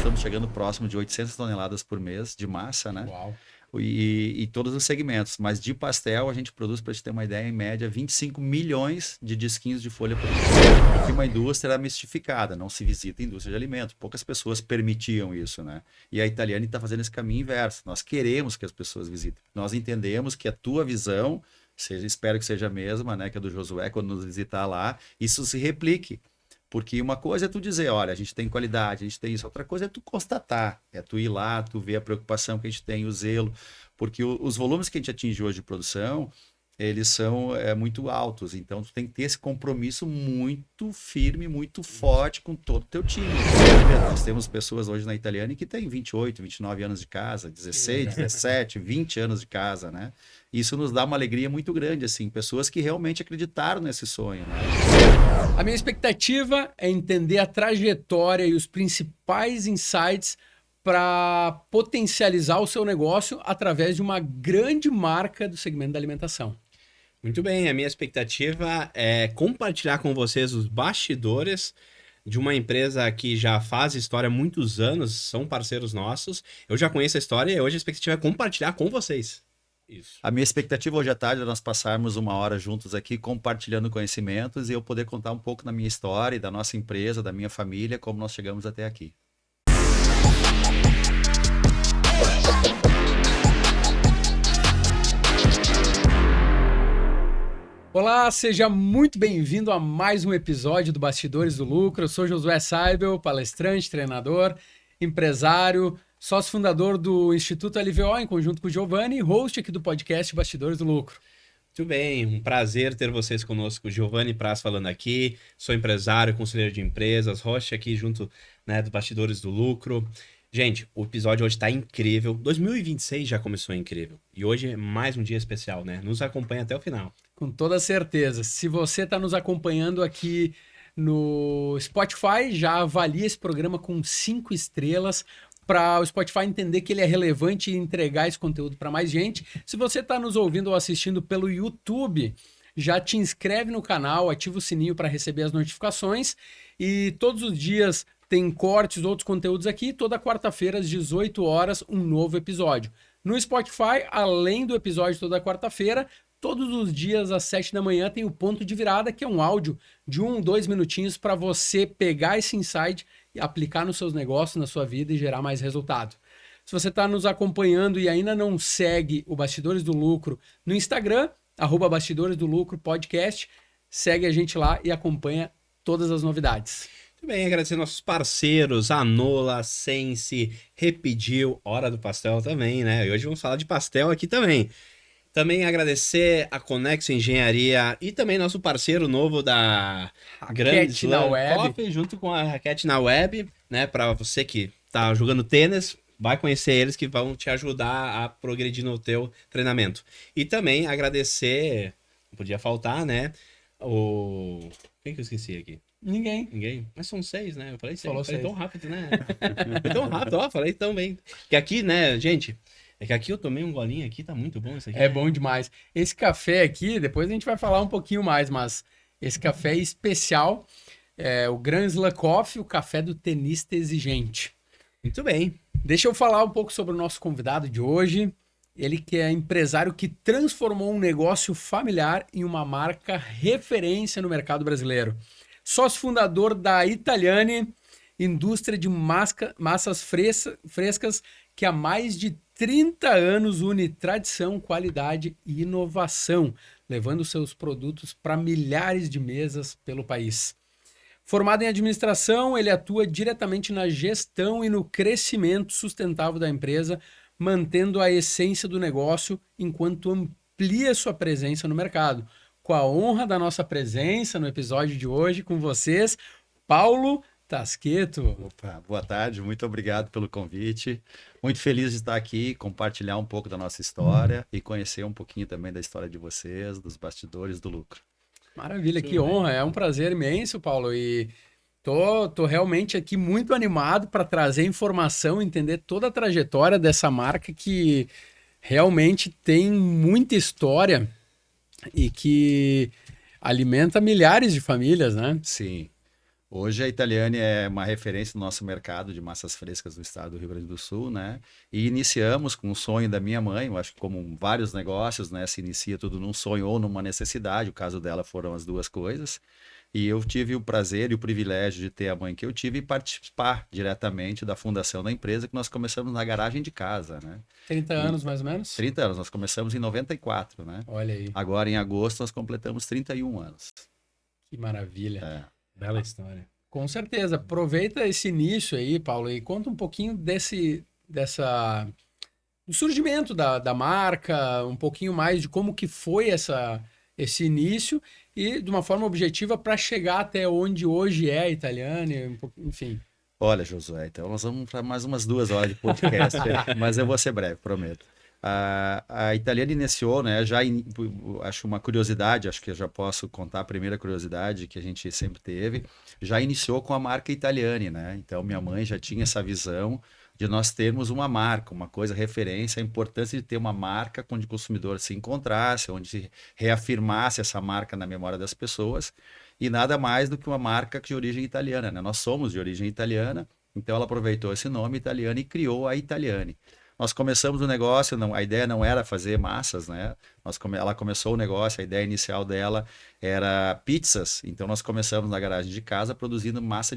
estamos chegando próximo de 800 toneladas por mês de massa, né? Uau. E todos os segmentos. Mas de pastel, a gente produz, para te ter uma ideia, em média, 25 milhões de disquinhos de folha por dia. Porque uma indústria era mistificada, não se visita indústria de alimentos. Poucas pessoas permitiam isso, né? E a Italiane está fazendo esse caminho inverso. Nós queremos que as pessoas visitem. Nós entendemos que a tua visão, espero que seja a mesma, né, que a do Josué, quando nos visitar lá, isso se replique. Porque uma coisa é tu dizer, olha, a gente tem qualidade, a gente tem isso. Outra coisa é tu constatar, é tu ir lá, tu ver a preocupação que a gente tem, o zelo. Porque os volumes que a gente atinge hoje de produção, eles são muito altos. Então, tu tem que ter esse compromisso muito firme, muito forte com todo o teu time. Nós temos pessoas hoje na Italiane que têm 28, 29 anos de casa, 16, 17, 20 anos de casa, né? Isso nos dá uma alegria muito grande, assim, pessoas que realmente acreditaram nesse sonho, né? A minha expectativa é entender a trajetória e os principais insights para potencializar o seu negócio através de uma grande marca do segmento da alimentação. Muito bem, a minha expectativa é compartilhar com vocês os bastidores de uma empresa que já faz história há muitos anos, são parceiros nossos. Eu já conheço a história e hoje a expectativa é compartilhar com vocês. Isso. A minha expectativa hoje à tarde é nós passarmos uma hora juntos aqui compartilhando conhecimentos e eu poder contar um pouco da minha história, da nossa empresa, da minha família, como nós chegamos até aqui. Olá, seja muito bem-vindo a mais um episódio do Bastidores do Lucro. Eu sou Josué Seibel, palestrante, treinador, empresário, sócio fundador do Instituto LVO, em conjunto com o Giovanni, e host aqui do podcast Bastidores do Lucro. Muito bem, um prazer ter vocês conosco. Giovanni Praz falando aqui, sou empresário, conselheiro de empresas, host aqui junto, né, dos Bastidores do Lucro. Gente, o episódio hoje está incrível. 2026 já começou incrível. E hoje é mais um dia especial, né? Nos acompanha até o final. Com toda certeza. Se você está nos acompanhando aqui no Spotify, já avalie esse programa com 5 estrelas para o Spotify entender que ele é relevante e entregar esse conteúdo para mais gente. Se você está nos ouvindo ou assistindo pelo YouTube, já te inscreve no canal, ativa o sininho para receber as notificações e todos os dias tem cortes, outros conteúdos aqui. Toda quarta-feira, às 18 horas, um novo episódio. No Spotify, além do episódio toda quarta-feira, todos os dias, às 7 da manhã, tem o Ponto de Virada, que é um áudio de 2 minutinhos para você pegar esse insight e aplicar nos seus negócios, na sua vida e gerar mais resultado. Se você está nos acompanhando e ainda não segue o Bastidores do Lucro no Instagram, @Bastidores do Lucro Podcast, segue a gente lá e acompanha todas as novidades. Muito bem, agradecer nossos parceiros, a Nola, Sense, Repediu, Hora do Pastel também, né? E hoje vamos falar de pastel aqui também. Também agradecer a Conexo Engenharia e também nosso parceiro novo da Grande Slam Coffee, junto com a Raquete na Web, né? Para você que tá jogando tênis, vai conhecer eles que vão te ajudar a progredir no teu treinamento. E também agradecer, não podia faltar, né? Quem que eu esqueci aqui? Ninguém. Mas são 6, né? Eu falei 6. Falou Falei 6. tão rápido, né? Foi tão rápido, ó. Falei tão bem. Que aqui, né, gente... É que aqui eu tomei um golinho aqui, tá muito bom isso aqui. É bom demais. Esse café aqui, depois a gente vai falar um pouquinho mais, mas esse café é especial. É o Grand Slam Coffee, o café do tenista exigente. Muito bem. Deixa eu falar um pouco sobre o nosso convidado de hoje. Ele que é empresário que transformou um negócio familiar em uma marca referência no mercado brasileiro. Sócio fundador da Italiane, indústria de massas frescas que há mais de 30 anos une tradição, qualidade e inovação, levando seus produtos para milhares de mesas pelo país. Formado em administração, ele atua diretamente na gestão e no crescimento sustentável da empresa, mantendo a essência do negócio enquanto amplia sua presença no mercado. Com a honra da nossa presença no episódio de hoje com vocês, Paulo Tasqueto. Opa, boa tarde, muito obrigado pelo convite. Muito feliz de estar aqui, compartilhar um pouco da nossa história e conhecer um pouquinho também da história de vocês, dos bastidores do lucro. Maravilha, que honra, é um prazer imenso, Paulo, e tô realmente aqui muito animado para trazer informação, entender toda a trajetória dessa marca que realmente tem muita história e que alimenta milhares de famílias, né? Sim. Hoje a Italiane é uma referência no nosso mercado de massas frescas do estado do Rio Grande do Sul, né? E iniciamos com o sonho da minha mãe, eu acho que como vários negócios, né? Se inicia tudo num sonho ou numa necessidade, o caso dela foram as duas coisas. E eu tive o prazer e o privilégio de ter a mãe que eu tive e participar diretamente da fundação da empresa, que nós começamos na garagem de casa, né? 30 anos, mais ou menos? 30 anos, nós começamos em 94, né? Olha aí, Agora, em agosto, nós completamos 31 anos. que maravilha. É. Bela história. Com certeza. Aproveita esse início aí, Paulo, e conta um pouquinho do surgimento da marca, um pouquinho mais de como que foi esse início e de uma forma objetiva para chegar até onde hoje é a Italiane, enfim. Olha, Josué, então nós vamos para mais umas 2 horas de podcast, mas eu vou ser breve, prometo. A Italiane iniciou, né? Acho uma curiosidade, acho que eu já posso contar a primeira curiosidade que a gente sempre teve. Já iniciou com a marca Italiane, né? Então minha mãe já tinha essa visão de nós termos uma marca, uma coisa referência, a importância de ter uma marca onde o consumidor se encontrasse, onde se reafirmasse essa marca na memória das pessoas, e nada mais do que uma marca de origem italiana, né? Nós somos de origem italiana, então ela aproveitou esse nome italiano e criou a Italiane. Nós começamos o negócio, a ideia não era fazer massas, né? Ela começou o negócio, a ideia inicial dela era pizzas, então nós começamos na garagem de casa produzindo massa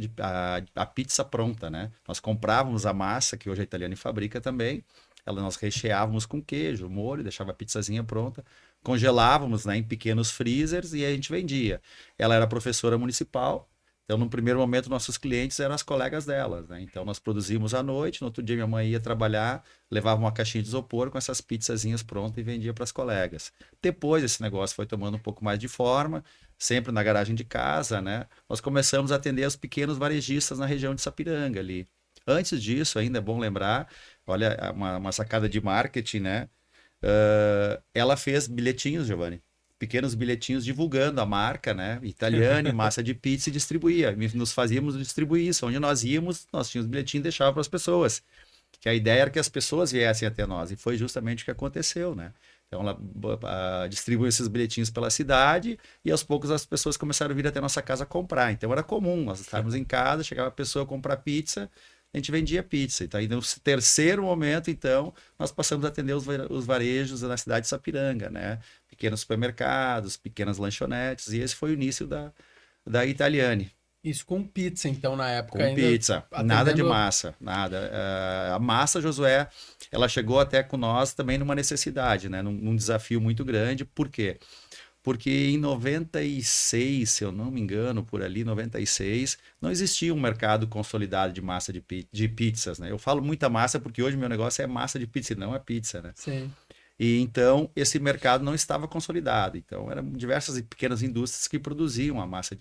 a pizza pronta, né? Nós comprávamos a massa, que hoje a Italiane fabrica também, nós recheávamos com queijo, molho, deixava a pizzazinha pronta, congelávamos, né, em pequenos freezers e a gente vendia. Ela era professora municipal, então, no primeiro momento, nossos clientes eram as colegas delas, né? Então, nós produzimos à noite, no outro dia minha mãe ia trabalhar, levava uma caixinha de isopor com essas pizzazinhas prontas e vendia para as colegas. Depois, esse negócio foi tomando um pouco mais de forma, sempre na garagem de casa, né? Nós começamos a atender os pequenos varejistas na região de Sapiranga ali. Antes disso, ainda é bom lembrar, olha, uma sacada de marketing, né? Ela fez bilhetinhos, Giovanni. Pequenos bilhetinhos divulgando a marca, né? Italiane, massa de pizza e distribuía. Nos fazíamos distribuir isso. Onde nós íamos, nós tínhamos bilhetinho e deixava para as pessoas. Que a ideia era que as pessoas viessem até nós. E foi justamente o que aconteceu, né? Então ela distribuiu esses bilhetinhos pela cidade e aos poucos as pessoas começaram a vir até a nossa casa comprar. Então era comum, nós estávamos em casa, chegava a pessoa a comprar pizza, a gente vendia pizza. Então, aí, no terceiro momento, então, nós passamos a atender os varejos na cidade de Sapiranga, né? Pequenos supermercados, pequenas lanchonetes, e esse foi o início da Italiane. Isso com pizza, então, na época Com ainda. pizza, nada de massa, nada. A massa, Josué, ela chegou até com nós também numa necessidade, né? Num desafio muito grande. Por quê? Porque em 96, se eu não me engano, por ali, 96, não existia um mercado consolidado de massa de pizzas, né? Eu falo muita massa porque hoje meu negócio é massa de pizza, não é pizza, né? Sim. E então esse mercado não estava consolidado. Então eram diversas pequenas indústrias que produziam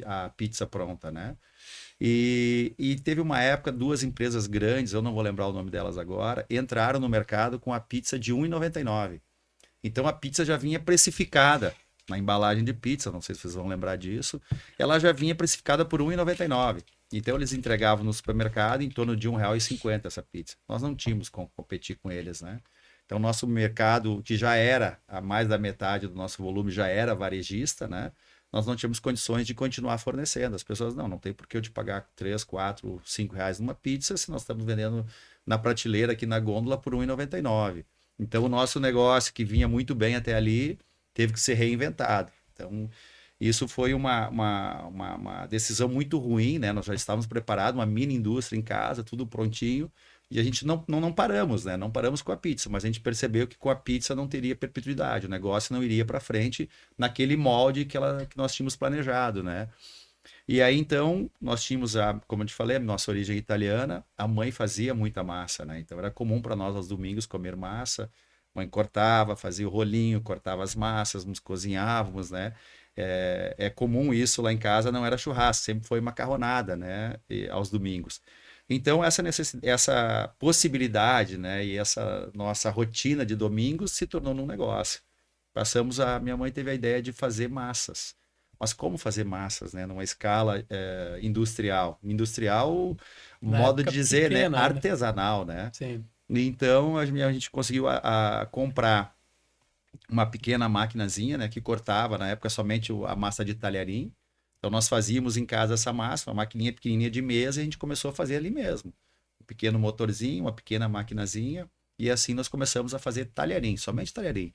a pizza pronta, né? E teve uma época, 2 empresas grandes, eu não vou lembrar o nome delas agora, entraram no mercado com a pizza de R$ 1,99. Então a pizza já vinha precificada na embalagem de pizza, não sei se vocês vão lembrar disso, ela já vinha precificada por R$ 1,99. Então eles entregavam no supermercado em torno de R$ 1,50 essa pizza. Nós não tínhamos como competir com eles, né? Então nosso mercado, que já era, a mais da metade do nosso volume já era varejista, né? Nós não tínhamos condições de continuar fornecendo. As pessoas, não tem por que eu te pagar 3, 4, 5 reais numa pizza se nós estamos vendendo na prateleira aqui na gôndola por R$ 1,99. Então o nosso negócio, que vinha muito bem até ali, teve que ser reinventado. Então, isso foi uma decisão muito ruim, né? Nós já estávamos preparados, uma mini indústria em casa, tudo prontinho, e a gente não paramos, né? Não paramos com a pizza, mas a gente percebeu que com a pizza não teria perpetuidade, o negócio não iria para frente naquele molde que nós tínhamos planejado, né? E aí, então, nós tínhamos, como eu te falei, a nossa origem italiana, a mãe fazia muita massa, né? Então, era comum para nós, aos domingos, comer massa. Mãe cortava, fazia o rolinho, cortava as massas, nos cozinhávamos, né? É comum isso lá em casa, não era churrasco, sempre foi macarronada, né? Aos domingos. Então, essa possibilidade, né? E essa nossa rotina de domingos se tornou num negócio. Minha mãe teve a ideia de fazer massas. Mas como fazer massas, né? Numa escala industrial. Industrial, modo de dizer, pequena, né? Artesanal, né? Sim. Então, a gente conseguiu comprar uma pequena maquinazinha, né, que cortava, na época, somente a massa de talharim. Então nós fazíamos em casa essa massa, uma maquininha pequenininha de mesa, e a gente começou a fazer ali mesmo. Um pequeno motorzinho, uma pequena maquinazinha, e assim nós começamos a fazer talharim, somente talharim.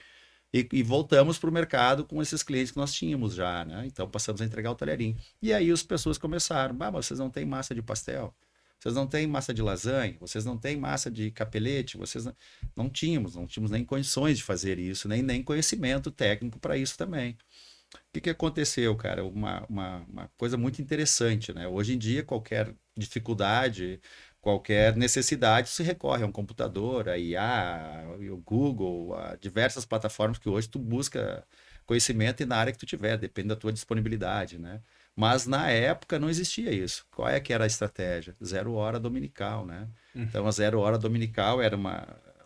E voltamos para o mercado com esses clientes que nós tínhamos já, né? Então passamos a entregar o talharim. E aí as pessoas começaram, mas vocês não têm massa de pastel? Vocês não têm massa de lasanha? Vocês não têm massa de capelete? Vocês não tínhamos nem condições de fazer isso, nem conhecimento técnico para isso também. O que aconteceu, cara? Uma coisa muito interessante, né? Hoje em dia, qualquer dificuldade, qualquer necessidade, se recorre a um computador, a IA, o Google, a diversas plataformas que hoje tu busca conhecimento e na área que tu tiver, depende da tua disponibilidade, né? Mas na época não existia isso. Qual é que era a estratégia? 0 hora dominical, né? Então a 0 hora dominical era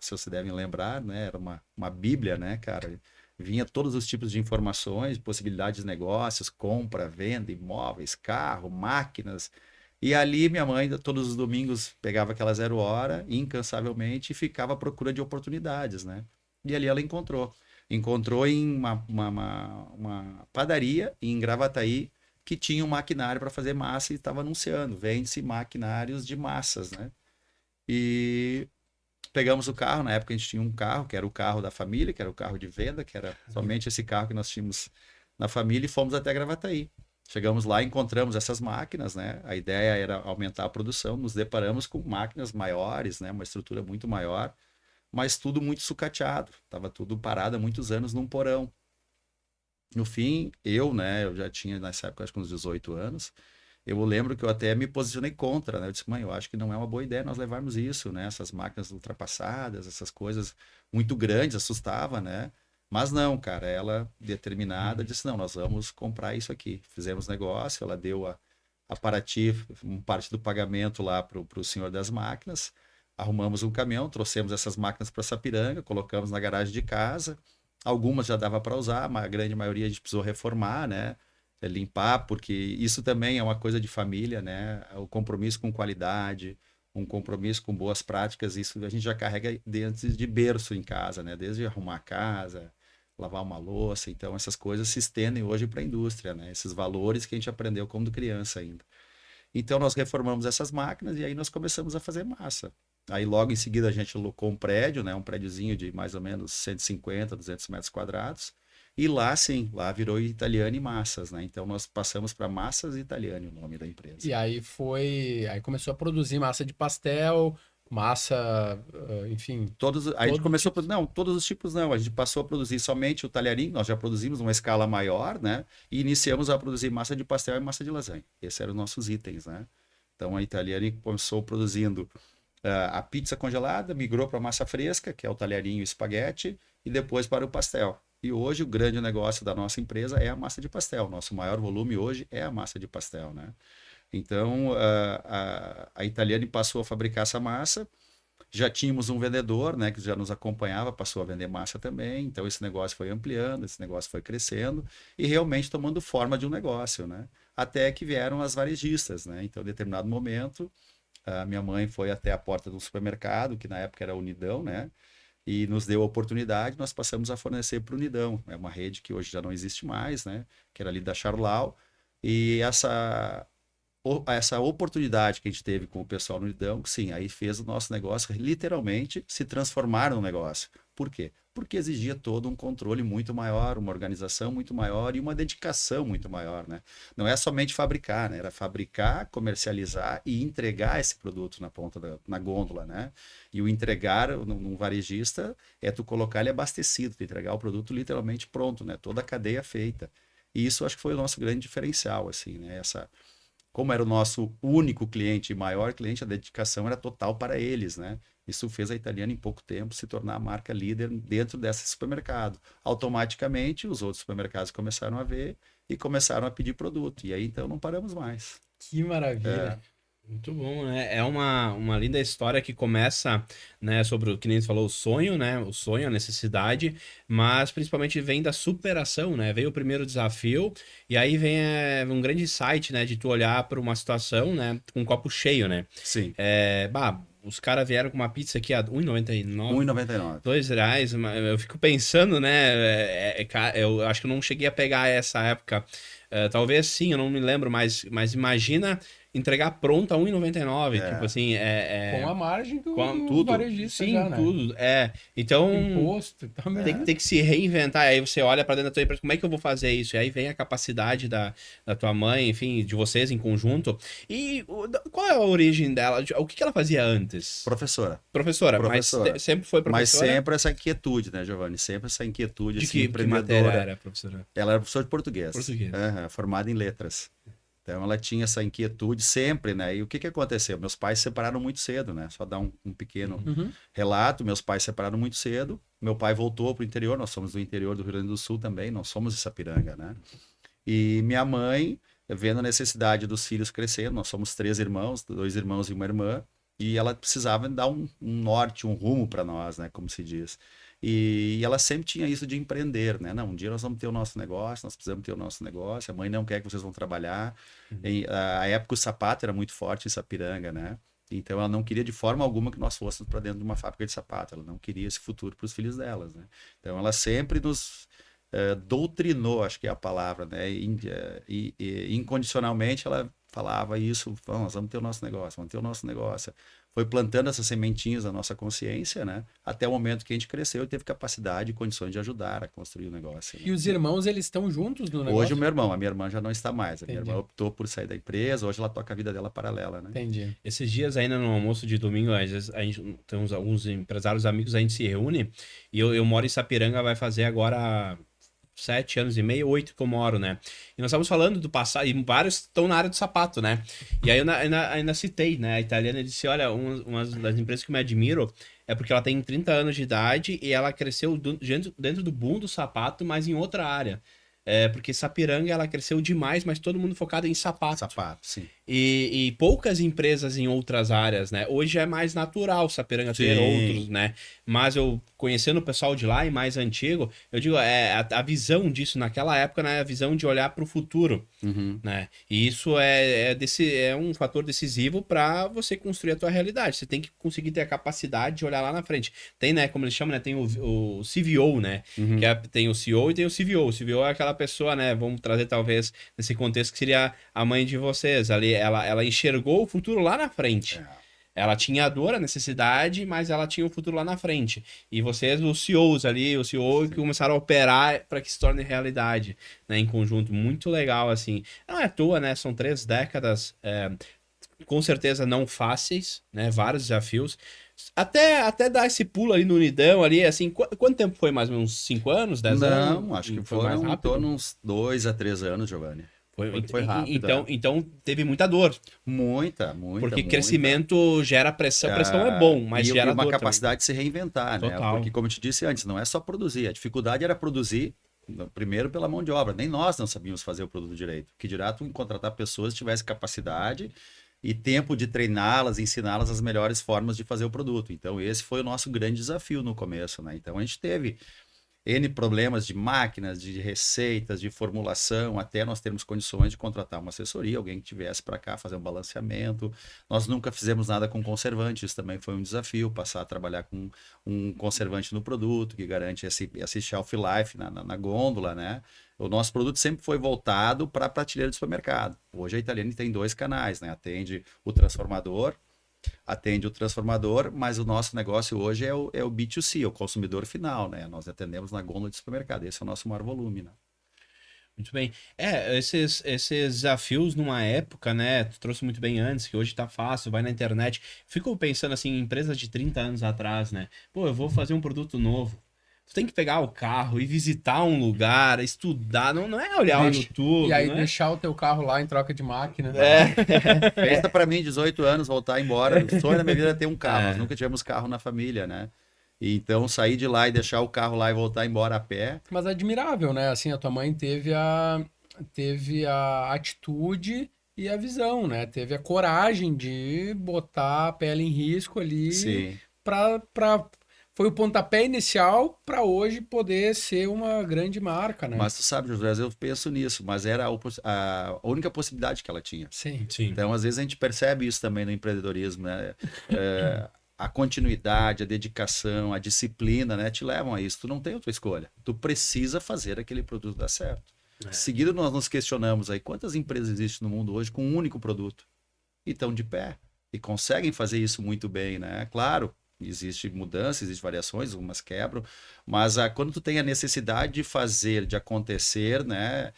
se vocês devem lembrar, né? Era uma bíblia, né, cara? Vinha todos os tipos de informações, possibilidades de negócios, compra, venda, imóveis, carro, máquinas. E ali minha mãe, todos os domingos, pegava aquela 0 hora, incansavelmente, e ficava à procura de oportunidades, né? E ali ela encontrou. Encontrou em uma padaria em Gravataí, que tinha um maquinário para fazer massa e estava anunciando, vende-se maquinários de massas, né? E pegamos o carro, na época a gente tinha um carro, que era o carro da família, que era o carro de venda, que era somente esse carro que nós tínhamos na família, e fomos até Gravataí. Chegamos lá, encontramos essas máquinas, né? A ideia era aumentar a produção, nos deparamos com máquinas maiores, né? Uma estrutura muito maior, mas tudo muito sucateado, estava tudo parado há muitos anos num porão. No fim, eu já tinha nessa época, acho que uns 18 anos, eu lembro que eu até me posicionei contra, né? Eu disse, mãe, eu acho que não é uma boa ideia nós levarmos isso, né? Essas máquinas ultrapassadas, essas coisas muito grandes, assustava, né? Mas não, cara, ela determinada disse, não, nós vamos comprar isso aqui. Fizemos negócio, ela deu a Paraty, parte do pagamento lá para o senhor das máquinas, arrumamos um caminhão, trouxemos essas máquinas para Sapiranga, colocamos na garagem de casa. Algumas já dava para usar, mas a grande maioria a gente precisou reformar, né? Limpar, porque isso também é uma coisa de família, né? O compromisso com qualidade, um compromisso com boas práticas, isso a gente já carrega dentro de berço em casa, né? Desde arrumar a casa, lavar uma louça, então essas coisas se estendem hoje para a indústria, né? Esses valores que a gente aprendeu como criança ainda. Então nós reformamos essas máquinas e aí nós começamos a fazer massa. Aí logo em seguida a gente alocou um prédio, né? Um prédiozinho de mais ou menos 150, 200 metros quadrados. E lá sim, lá virou Italiani Massas, né? Então nós passamos para Massas Italiani, o nome da empresa. E aí aí começou a produzir massa de pastel, massa, enfim. A gente começou a não, todos os tipos não. A gente passou a produzir somente o talharim, nós já produzimos uma escala maior, né? E iniciamos a produzir massa de pastel e massa de lasanha. Esses eram os nossos itens, né? Então a Italiani começou produzindo a pizza congelada, migrou para a massa fresca, que é o talharinho e o espaguete, e depois para o pastel. E hoje o grande negócio da nossa empresa é a massa de pastel. Nosso maior volume hoje é a massa de pastel, né? Então a Italiani passou a fabricar essa massa. Já tínhamos um vendedor, né, que já nos acompanhava, passou a vender massa também. Então esse negócio foi ampliando, esse negócio foi crescendo e realmente tomando forma de um negócio, né? Até que vieram as varejistas, né? Então, em determinado momento, a minha mãe foi até a porta do supermercado, que na época era Unidão, né? E nos deu a oportunidade, nós passamos a fornecer para o Unidão. É uma rede que hoje já não existe mais, né? Que era ali da Charlau. E essa oportunidade que a gente teve com o pessoal no Unidão, sim, aí fez o nosso negócio literalmente se transformar num negócio. Por quê? Porque exigia todo um controle muito maior, uma organização muito maior e uma dedicação muito maior, né? Não é somente fabricar, né? Era fabricar, comercializar e entregar esse produto na ponta na gôndola, né? E o entregar num varejista é tu colocar ele abastecido, tu entregar o produto literalmente pronto, né? Toda a cadeia feita. E isso acho que foi o nosso grande diferencial, assim, né? Como era o nosso único cliente e maior cliente, a dedicação era total para eles, né? Isso fez a Italiana, em pouco tempo, se tornar a marca líder dentro desse supermercado. Automaticamente, os outros supermercados começaram a ver e começaram a pedir produto. E aí, então, não paramos mais. Que maravilha. Muito bom, né? É uma linda história que começa, né, sobre o que nem você falou, o sonho, né? O sonho, a necessidade, mas principalmente vem da superação, né? Veio o primeiro desafio e aí vem um grande insight, né? De tu olhar para uma situação, né? Com um copo cheio, né? Sim. os caras vieram com uma pizza aqui a R$1,99. R$1,99. R$2, eu fico pensando, né? Eu acho que eu não cheguei a pegar essa época. Talvez sim, eu não me lembro, mas imagina entregar pronta a R$1,99. Tipo assim, Com a margem do tudo. varejista Sim, já, né? tudo. Então, Imposto. tem que se reinventar. Aí você olha pra dentro da tua empresa, como é que eu vou fazer isso? E aí vem a capacidade da tua mãe, enfim, de vocês em conjunto. E qual é a origem dela? O que ela fazia antes? Professora. Professora, mas sempre foi Mas professora? sempre essa inquietude, né, Giovanni? Sempre essa inquietude, De assim, que matéria empreendedora. era, professora? Ela era professora de português. Português. Formada em letras. Então ela tinha essa inquietude sempre, né? E o que aconteceu? Meus pais se separaram muito cedo, né? Só dar um pequeno relato. Meus pais se separaram muito cedo. Meu pai voltou para o interior. Nós somos do interior do Rio Grande do Sul também. Nós somos de Sapiranga, né? E minha mãe, vendo a necessidade dos filhos crescendo, nós somos 3 irmãos, 2 irmãos e uma irmã. E ela precisava dar um norte, um rumo para nós, né? Como se diz. E ela sempre tinha isso de empreender, né? Não, um dia nós vamos ter o nosso negócio, nós precisamos ter o nosso negócio, a mãe não quer que vocês vão trabalhar. A época o sapato era muito forte em Sapiranga, né? Então ela não queria de forma alguma que nós fôssemos para dentro de uma fábrica de sapato, ela não queria esse futuro para os filhos delas, né? Então ela sempre nos doutrinou, acho que é a palavra, né? E incondicionalmente ela falava isso, nós vamos ter o nosso negócio, vamos ter o nosso negócio. Foi plantando essas sementinhas na nossa consciência, né? Até o momento que a gente cresceu e teve capacidade e condições de ajudar a construir o negócio. Né? E os irmãos, eles estão juntos no negócio? Hoje o meu irmão, a minha irmã já não está mais. A minha irmã optou por sair da empresa, hoje ela toca a vida dela paralela, né? Entendi. Esses dias ainda no almoço de domingo, às vezes a gente tem alguns empresários amigos, a gente se reúne, e eu moro em Sapiranga, vai fazer agora 7 anos e meio, 8 que eu moro, né? E nós estávamos falando do passado, e vários estão na área do sapato, né? E aí eu ainda citei, né? A italiana disse, olha, uma das empresas que eu me admiro é porque ela tem 30 anos de idade e ela cresceu dentro do boom do sapato, mas em outra área. Porque Sapiranga, ela cresceu demais, mas todo mundo focado em sapato. Sapato, sim. E poucas empresas em outras áreas, né? Hoje é mais natural Sapiranga ter outros, né? Mas eu, conhecendo o pessoal de lá e mais antigo, eu digo, a visão disso naquela época, né? A visão de olhar para o futuro, né? E isso é um fator decisivo para você construir a tua realidade. Você tem que conseguir ter a capacidade de olhar lá na frente. Tem, né? Como eles chamam, né? Tem o CVO, né? Que tem o CEO e tem o CVO. O CVO é aquela pessoa, né? Vamos trazer talvez nesse contexto que seria a mãe de vocês ali. Ela enxergou o futuro lá na frente. Ela tinha a dor, a necessidade, mas ela tinha o futuro lá na frente. E vocês, os CEOs ali, o CEO que começaram a operar para que se torne realidade, né, em conjunto. Muito legal, assim. Não é à toa, né? São 3 décadas, com certeza não fáceis, né? Vários desafios. Até dar esse pulo ali no Unidão, ali, assim, quanto tempo foi? Mais ou menos 5 anos, 10 anos? Não, acho que foi mais foram em rápido. torno uns 2 a 3 anos, Giovanni. Foi rápido. Então teve muita dor. Muita. Porque crescimento gera pressão. Pressão é bom, mas gera uma dor capacidade de se reinventar, né? Total. Porque, como eu te disse antes, não é só produzir. A dificuldade era produzir, primeiro, pela mão de obra. Nem nós não sabíamos fazer o produto direito. Que dirá tu contratar pessoas que tivessem capacidade e tempo de treiná-las, ensiná-las as melhores formas de fazer o produto. Então, esse foi o nosso grande desafio no começo, né? Então, a gente teve N problemas de máquinas, de receitas, de formulação, até nós termos condições de contratar uma assessoria, alguém que tivesse para cá fazer um balanceamento. Nós nunca fizemos nada com conservantes, isso também foi um desafio, passar a trabalhar com um conservante no produto, que garante esse shelf life na gôndola, né? O nosso produto sempre foi voltado para a prateleira do supermercado. Hoje a Italiane tem 2 canais, né? Atende o transformador, mas o nosso negócio hoje é o B2C, o consumidor final, né? Nós atendemos na gôndola de supermercado, esse é o nosso maior volume, né? Muito bem. Esses desafios numa época, né? Tu trouxe muito bem antes, que hoje tá fácil, vai na internet. Fico pensando assim, em empresas de 30 anos atrás, né? Pô, eu vou fazer um produto novo. Tu tem que pegar o carro e visitar um lugar, estudar, não é olhar o YouTube. E aí não deixar o teu carro lá em troca de máquina. Pensa pra mim, 18 anos, voltar embora. O sonho da minha vida é ter um carro. Nós nunca tivemos carro na família, né? E então sair de lá e deixar o carro lá e voltar embora a pé. Mas é admirável, né? Assim, a tua mãe teve a atitude e a visão, né? Teve a coragem de botar a pele em risco ali Sim. pra foi o pontapé inicial para hoje poder ser uma grande marca, né? Mas tu sabe, José, eu penso nisso, mas era a única possibilidade que ela tinha. Sim. Sim. Então, às vezes, a gente percebe isso também no empreendedorismo, né? A continuidade, a dedicação, a disciplina, né, te levam a isso. Tu não tem outra escolha. Tu precisa fazer aquele produto dar certo. Seguido, nós nos questionamos aí quantas empresas existem no mundo hoje com um único produto e estão de pé e conseguem fazer isso muito bem, né? Claro, existe mudança, existem variações, algumas quebram, mas quando tu tem a necessidade de fazer, de acontecer, né?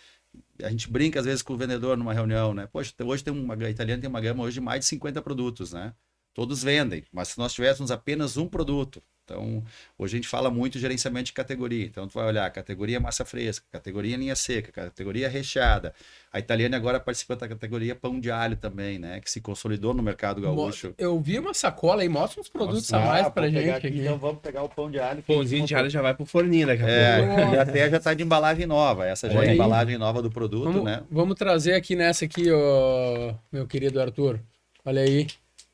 A gente brinca às vezes com o vendedor numa reunião, né? Poxa, hoje a Italiana tem uma gama hoje de mais de 50 produtos, né? Todos vendem, mas se nós tivéssemos apenas um produto, então hoje a gente fala muito de gerenciamento de categoria, então tu vai olhar categoria massa fresca, categoria linha seca, categoria recheada. A Italiana agora participa da categoria pão de alho também, né? Que se consolidou no mercado gaúcho. Eu vi uma sacola aí, mostra uns produtos a mais pra gente aqui. Então vamos pegar o pão de alho. Pãozinho de alho já vai pro forninho daqui a pouco. E até já está de embalagem nova. Essa já é a embalagem nova do produto, né? Vamos trazer aqui nessa aqui, ó, meu querido Arthur. Olha aí.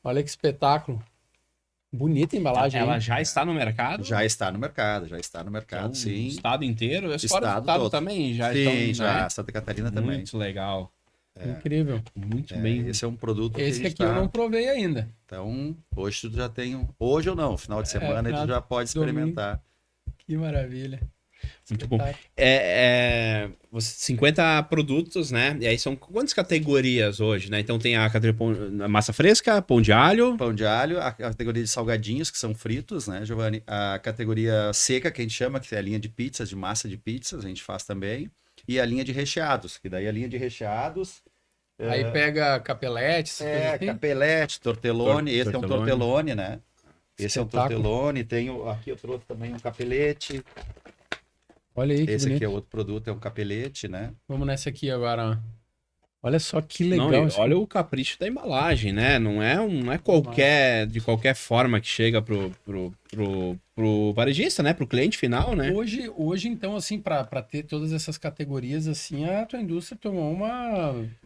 Olha que espetáculo. Bonita a embalagem. Ela hein? já está no mercado? Já está no mercado, Então, sim. O estado inteiro? Fora do Estado estado todo. também já Sim, estão, já. né? Santa Catarina também. Muito legal. Incrível. Muito bem. Esse é um produto que a Esse gente aqui eu não provei ainda. Então, hoje tu já tem Hoje ou não, final de semana final tu já pode experimentar. Que maravilha. Muito bom. 50 produtos, né? E aí são quantas categorias hoje, né? Então tem a categoria massa fresca, pão de alho. Pão de alho, a categoria de salgadinhos, que são fritos, né, Giovanni? A categoria seca, que a gente chama, que é a linha de pizzas, de massa de pizzas, a gente faz também. E a linha de recheados, que daí a linha de recheados... Aí pega capeletes, capelete, tortellone. Esse é um tortellone, né? Esse é um Espetáculo. tortellone. Aqui eu trouxe também um capelete. Olha aí que Esse bonito. aqui é outro produto, é um capelete, né? Vamos nessa aqui agora. Ó. Olha só que legal. Não, isso. olha o capricho da embalagem, né? Não é qualquer, de qualquer forma que chega pro varejista, né? Pro cliente final, né? Hoje então, assim, para ter todas essas categorias, assim, a tua indústria tomou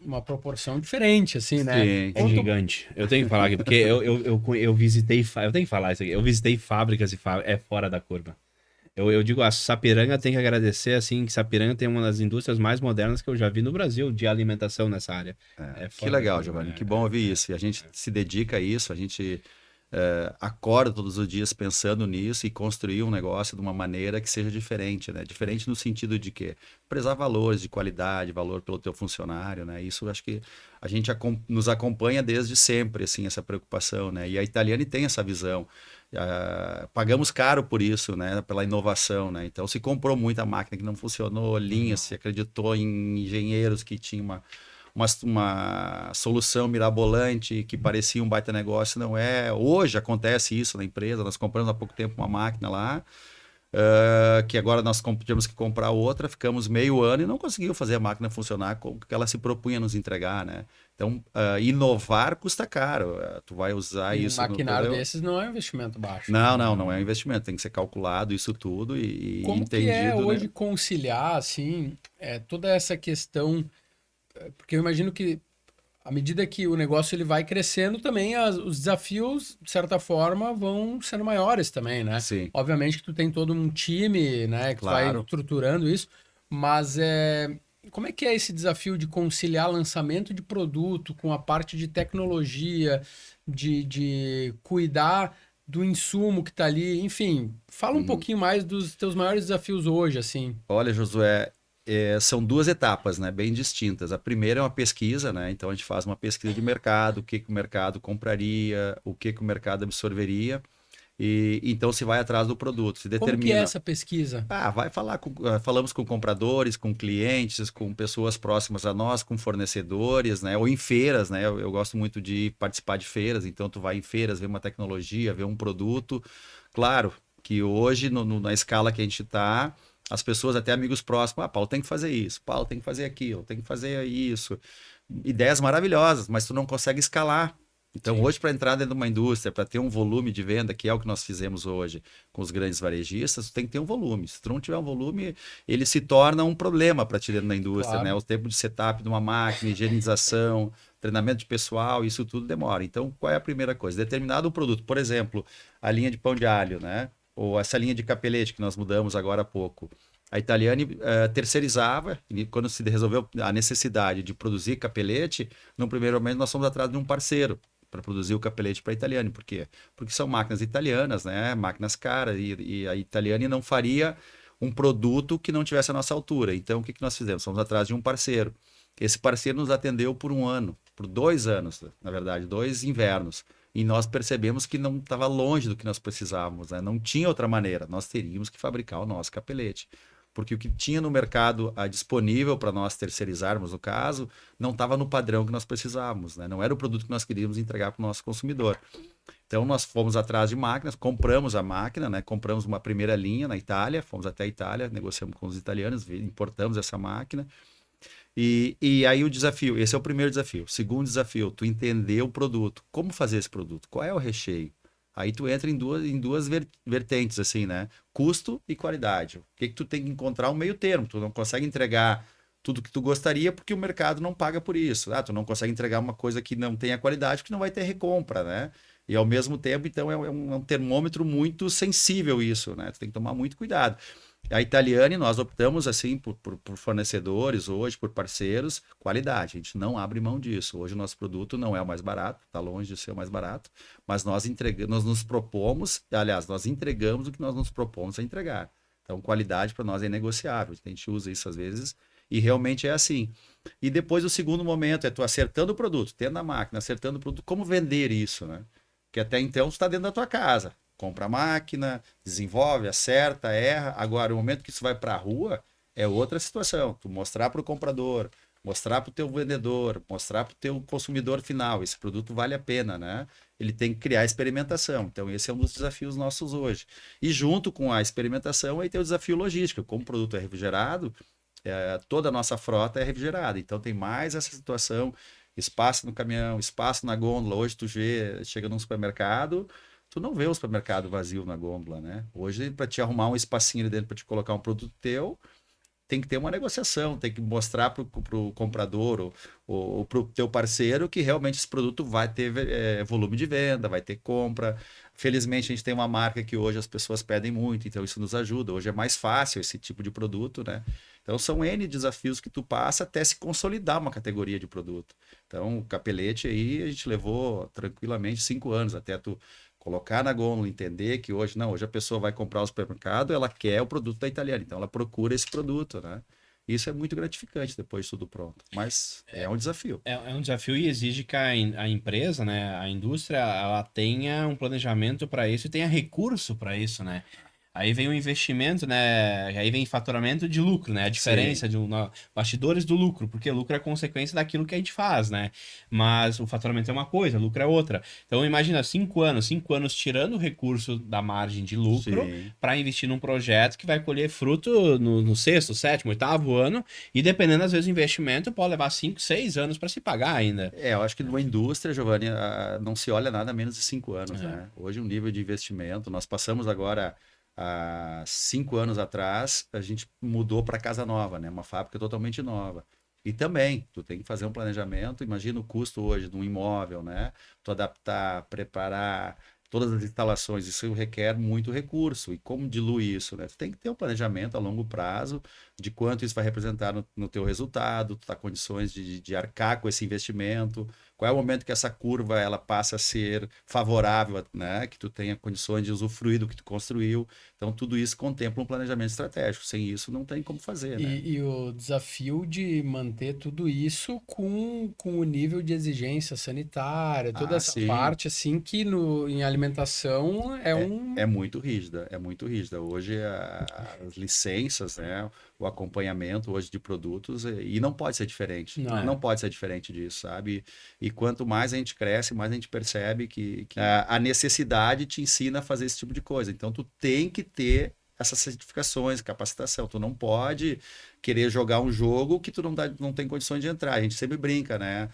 uma proporção diferente, assim, né? Sim. É gigante. Eu tenho que falar aqui, porque eu visitei... Eu tenho que falar isso aqui. Eu visitei fábricas e fábricas. É fora da curva. Eu digo, a Sapiranga tem que agradecer, assim, que Sapiranga tem uma das indústrias mais modernas que eu já vi no Brasil de alimentação nessa área. Que legal, Giovanni. Que bom ouvir isso. E a gente se dedica a isso, a gente acorda todos os dias pensando nisso e construir um negócio de uma maneira que seja diferente, né? Diferente no sentido de que prezar valores de qualidade, valor pelo teu funcionário, né? Isso eu acho que a gente nos acompanha desde sempre, assim, essa preocupação, né? E a Italiane tem essa visão. Pagamos caro por isso, né? Pela inovação, né? Então se comprou muita máquina que não funcionou, linhas, se acreditou em engenheiros que tinham uma solução mirabolante que parecia um baita negócio, não é. Hoje acontece isso na empresa, nós compramos há pouco tempo uma máquina lá, que agora nós tivemos que comprar outra, ficamos meio ano e não conseguiu fazer a máquina funcionar como que ela se propunha a nos entregar, né? Então, inovar custa caro, tu vai usar isso... Um maquinário desses não é um investimento baixo. Não é um investimento, tem que ser calculado isso tudo e como entendido. Como que é hoje né? conciliar, assim, toda essa questão... Porque eu imagino que, à medida que o negócio ele vai crescendo, também os desafios, de certa forma, vão sendo maiores também, né? Sim. Obviamente que tu tem todo um time, né? Que tu vai estruturando isso, mas como é que é esse desafio de conciliar lançamento de produto com a parte de tecnologia, de cuidar do insumo que está ali? Enfim, fala um pouquinho mais dos teus maiores desafios hoje, assim. Olha, Josué, são duas etapas, né, bem distintas. A primeira é uma pesquisa, né? Então a gente faz uma pesquisa de mercado, o que o mercado compraria, o que o mercado absorveria, e então se vai atrás do produto, se determina. Como que é essa pesquisa? Falamos com compradores, com clientes, com pessoas próximas a nós, com fornecedores, né? Ou em feiras, né? Eu gosto muito de participar de feiras, então tu vai em feiras, ver uma tecnologia, ver um produto. Claro que hoje, na escala que a gente está, as pessoas, até amigos próximos, Paulo tem que fazer isso, Paulo tem que fazer aquilo, tem que fazer isso. Ideias maravilhosas, mas tu não consegue escalar. Então, Sim. Hoje, para entrar dentro de uma indústria, para ter um volume de venda, que é o que nós fizemos hoje com os grandes varejistas, tu tem que ter um volume. Se tu não tiver um volume, ele se torna um problema para ti dentro da indústria, né? O tempo de setup de uma máquina, higienização, treinamento de pessoal, isso tudo demora. Então, qual é a primeira coisa? Determinado produto, por exemplo, a linha de pão de alho, né? ou essa linha de capelete que nós mudamos agora há pouco. A Italiani terceirizava, e quando se resolveu a necessidade de produzir capelete, no primeiro momento nós fomos atrás de um parceiro para produzir o capelete para a Italiani. Por quê? Porque são máquinas italianas, né? Máquinas caras, e a Italiani não faria um produto que não tivesse a nossa altura. Então, o que nós fizemos? Fomos atrás de um parceiro. Esse parceiro nos atendeu por 1 ano, por 2 anos, na verdade, 2 invernos. E nós percebemos que não estava longe do que nós precisávamos, né? Não tinha outra maneira, nós teríamos que fabricar o nosso capelete. Porque o que tinha no mercado disponível para nós terceirizarmos, no caso, não estava no padrão que nós precisávamos, né? Não era o produto que nós queríamos entregar para o nosso consumidor. Então, nós fomos atrás de máquinas, compramos a máquina, né? Compramos uma primeira linha na Itália, fomos até a Itália, negociamos com os italianos, importamos essa máquina. E aí o desafio, esse é o primeiro desafio. O segundo desafio, tu entender o produto. Como fazer esse produto? Qual é o recheio? Aí tu entra em duas vertentes, assim, né? Custo e qualidade. O que tu tem que encontrar um meio termo? Tu não consegue entregar tudo que tu gostaria porque o mercado não paga por isso. Tu não consegue entregar uma coisa que não tenha qualidade porque não vai ter recompra, né? E ao mesmo tempo, então, é um termômetro muito sensível isso, né? Tu tem que tomar muito cuidado. A Italiani, nós optamos assim por fornecedores hoje, por parceiros, qualidade. A gente não abre mão disso. Hoje o nosso produto não é o mais barato, está longe de ser o mais barato, mas nós nos propomos, aliás, nós entregamos o que nós nos propomos a entregar. Então, qualidade para nós é negociável. A gente usa isso às vezes e realmente é assim. E depois o segundo momento é tu acertando o produto, tendo a máquina, acertando o produto, como vender isso, né? Que até então tu está dentro da tua casa. Compra a máquina, desenvolve, acerta, erra. Agora, o momento que isso vai para a rua, é outra situação. Tu mostrar para o comprador, mostrar para o teu vendedor, mostrar para o teu consumidor final. Esse produto vale a pena, né? Ele tem que criar experimentação. Então, esse é um dos desafios nossos hoje. E junto com a experimentação, aí tem o desafio logístico. Como o produto é refrigerado, toda a nossa frota é refrigerada. Então, tem mais essa situação, espaço no caminhão, espaço na gôndola. Hoje tu chega num supermercado, tu não vê o supermercado vazio na gôndola, né? Hoje, para te arrumar um espacinho ali dentro para te colocar um produto teu, tem que ter uma negociação, tem que mostrar para o comprador ou para o teu parceiro que realmente esse produto vai ter volume de venda, vai ter compra. Felizmente, a gente tem uma marca que hoje as pessoas pedem muito, então isso nos ajuda. Hoje é mais fácil esse tipo de produto, né? Então, são N desafios que tu passa até se consolidar uma categoria de produto. Então, o capelete aí, a gente levou tranquilamente 5 anos até tu colocar na gôndola, entender que hoje a pessoa vai comprar o supermercado, ela quer o produto da Italiana, então ela procura esse produto, né? Isso é muito gratificante depois de tudo pronto, mas é um desafio. É um desafio e exige que a empresa, né, a indústria, ela tenha um planejamento para isso e tenha recurso para isso, né? Aí vem o investimento, né? Aí vem faturamento de lucro, né? A diferença bastidores do lucro, porque lucro é consequência daquilo que a gente faz, né? Mas o faturamento é uma coisa, lucro é outra. Então imagina 5 anos tirando o recurso da margem de lucro para investir num projeto que vai colher fruto no 6º, 7º, 8º ano, e dependendo às vezes do investimento pode levar 5, 6 anos para se pagar ainda. Eu acho que numa indústria, Giovanni, não se olha nada menos de 5 anos, né? Hoje o nível de investimento, nós passamos agora há 5 anos atrás, a gente mudou para casa nova, né? Uma fábrica totalmente nova. E também, tu tem que fazer um planejamento. Imagina o custo hoje de um imóvel, né? Tu adaptar, preparar todas as instalações. Isso requer muito recurso. E como dilui isso, né? Tu tem que ter um planejamento a longo prazo de quanto isso vai representar no teu resultado. Tu tá em condições de arcar com esse investimento. Qual é o momento que essa curva ela passa a ser favorável, né? Que tu tenha condições de usufruir do que tu construiu. Então, tudo isso contempla um planejamento estratégico. Sem isso, não tem como fazer, né? E o desafio de manter tudo isso com o nível de exigência sanitária, toda essa sim. parte, assim, que em alimentação é muito rígida, é muito rígida. Hoje, as licenças, né? O acompanhamento hoje de produtos, e não pode ser diferente. Não pode ser diferente disso, sabe? E quanto mais a gente cresce, mais a gente percebe que a necessidade te ensina a fazer esse tipo de coisa. Então, tu tem que ter essas certificações, capacitação. Tu não pode querer jogar um jogo que tu não tem condições de entrar. A gente sempre brinca, né?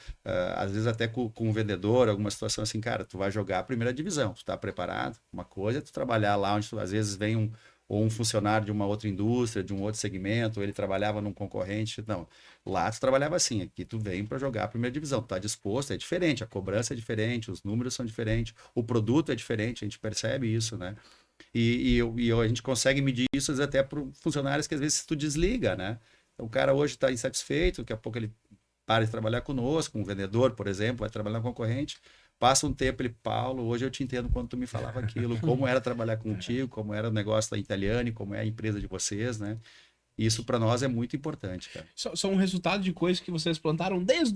Às vezes até com o vendedor, alguma situação assim, cara, tu vai jogar a primeira divisão, tu tá preparado? Uma coisa é tu trabalhar lá onde às vezes vem um funcionário de uma outra indústria, de um outro segmento, ele trabalhava num concorrente. Não, lá tu trabalhava assim, aqui tu vem para jogar a primeira divisão, tu tá disposto, é diferente, a cobrança é diferente, os números são diferentes, o produto é diferente, a gente percebe isso, né? A gente consegue medir isso até para funcionários que às vezes tu desliga, né? Então, o cara hoje está insatisfeito, daqui a pouco ele para de trabalhar conosco, um vendedor, por exemplo, vai trabalhar com concorrente, passa um tempo, ele, Paulo, hoje eu te entendo quando tu me falava aquilo, como era trabalhar contigo, como era o negócio da Italiane, como é a empresa de vocês, né? Isso para nós é muito importante, cara. São um resultado de coisas que vocês plantaram desde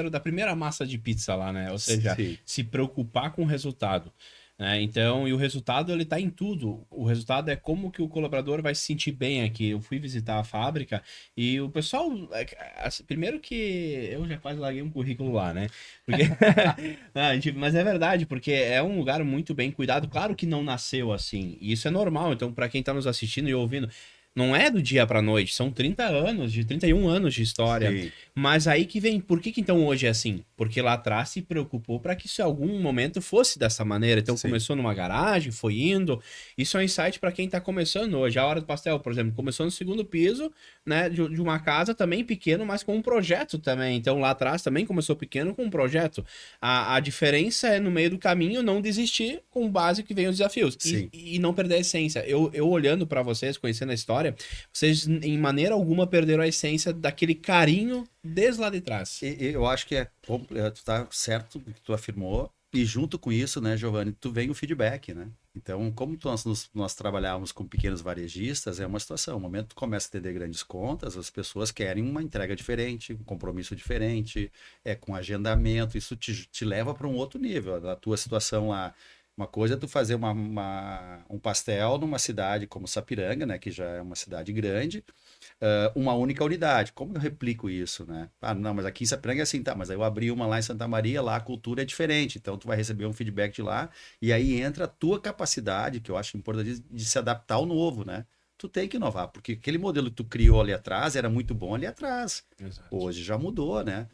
da primeira massa de pizza lá, né? Ou seja, Sim. se preocupar com o resultado. Né? Então, e o resultado, ele tá em tudo. O resultado é como que o colaborador vai se sentir bem aqui. Eu fui visitar a fábrica e o pessoal... Primeiro que eu já quase larguei um currículo lá, né? Porque... mas é verdade, porque é um lugar muito bem cuidado. Claro que não nasceu assim. E isso é normal. Então, para quem tá nos assistindo e ouvindo... Não é do dia pra noite, são 31 anos de história. Sim. Mas aí que vem, por que então hoje é assim? Porque lá atrás se preocupou para que isso em algum momento fosse dessa maneira. Então Sim. começou numa garagem, foi indo. Isso é um insight para quem tá começando hoje. A Hora do Pastel, por exemplo, começou no segundo piso, né, de uma casa também pequeno, mas com um projeto também. Então lá atrás também começou pequeno com um projeto. A diferença é no meio do caminho não desistir com base que vem os desafios. E não perder a essência. Eu olhando para vocês, conhecendo a história, vocês em maneira alguma perderam a essência daquele carinho desde lá de trás. Eu acho que tu tá certo o que tu afirmou, e junto com isso, né, Giovanni, tu vem o feedback, né? Então, como nós trabalhávamos com pequenos varejistas, é uma situação. No momento que tu começa a atender grandes contas, as pessoas querem uma entrega diferente, um compromisso diferente, com agendamento, isso te leva para um outro nível. A tua situação lá, uma coisa é tu fazer um pastel numa cidade como Sapiranga, né, que já é uma cidade grande, uma única unidade. Como eu replico isso, né? Ah, não, mas aqui em Sapiranga é assim, tá, mas aí eu abri uma lá em Santa Maria, lá a cultura é diferente, então tu vai receber um feedback de lá, e aí entra a tua capacidade, que eu acho importante, de se adaptar ao novo, né? Tu tem que inovar, porque aquele modelo que tu criou ali atrás era muito bom ali atrás. Exato. Hoje já mudou, né?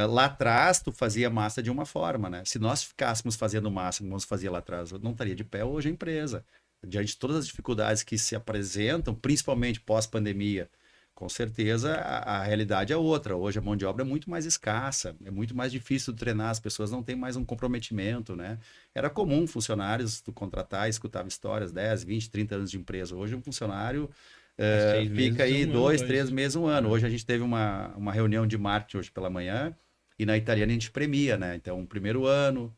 Lá atrás, tu fazia massa de uma forma, né? Se nós ficássemos fazendo massa como nós fazia lá atrás, não estaria de pé hoje a empresa. Diante de todas as dificuldades que se apresentam, principalmente pós-pandemia, com certeza a realidade é outra. Hoje a mão de obra é muito mais escassa, é muito mais difícil de treinar, as pessoas não têm mais um comprometimento, né? Era comum funcionários tu contratar e escutava histórias, 10, 20, 30 anos de empresa. Hoje um funcionário fica aí 2, 3 meses, um ano. Hoje a gente teve uma reunião de marketing hoje pela manhã e na Italiana a gente premia, né? Então, primeiro ano,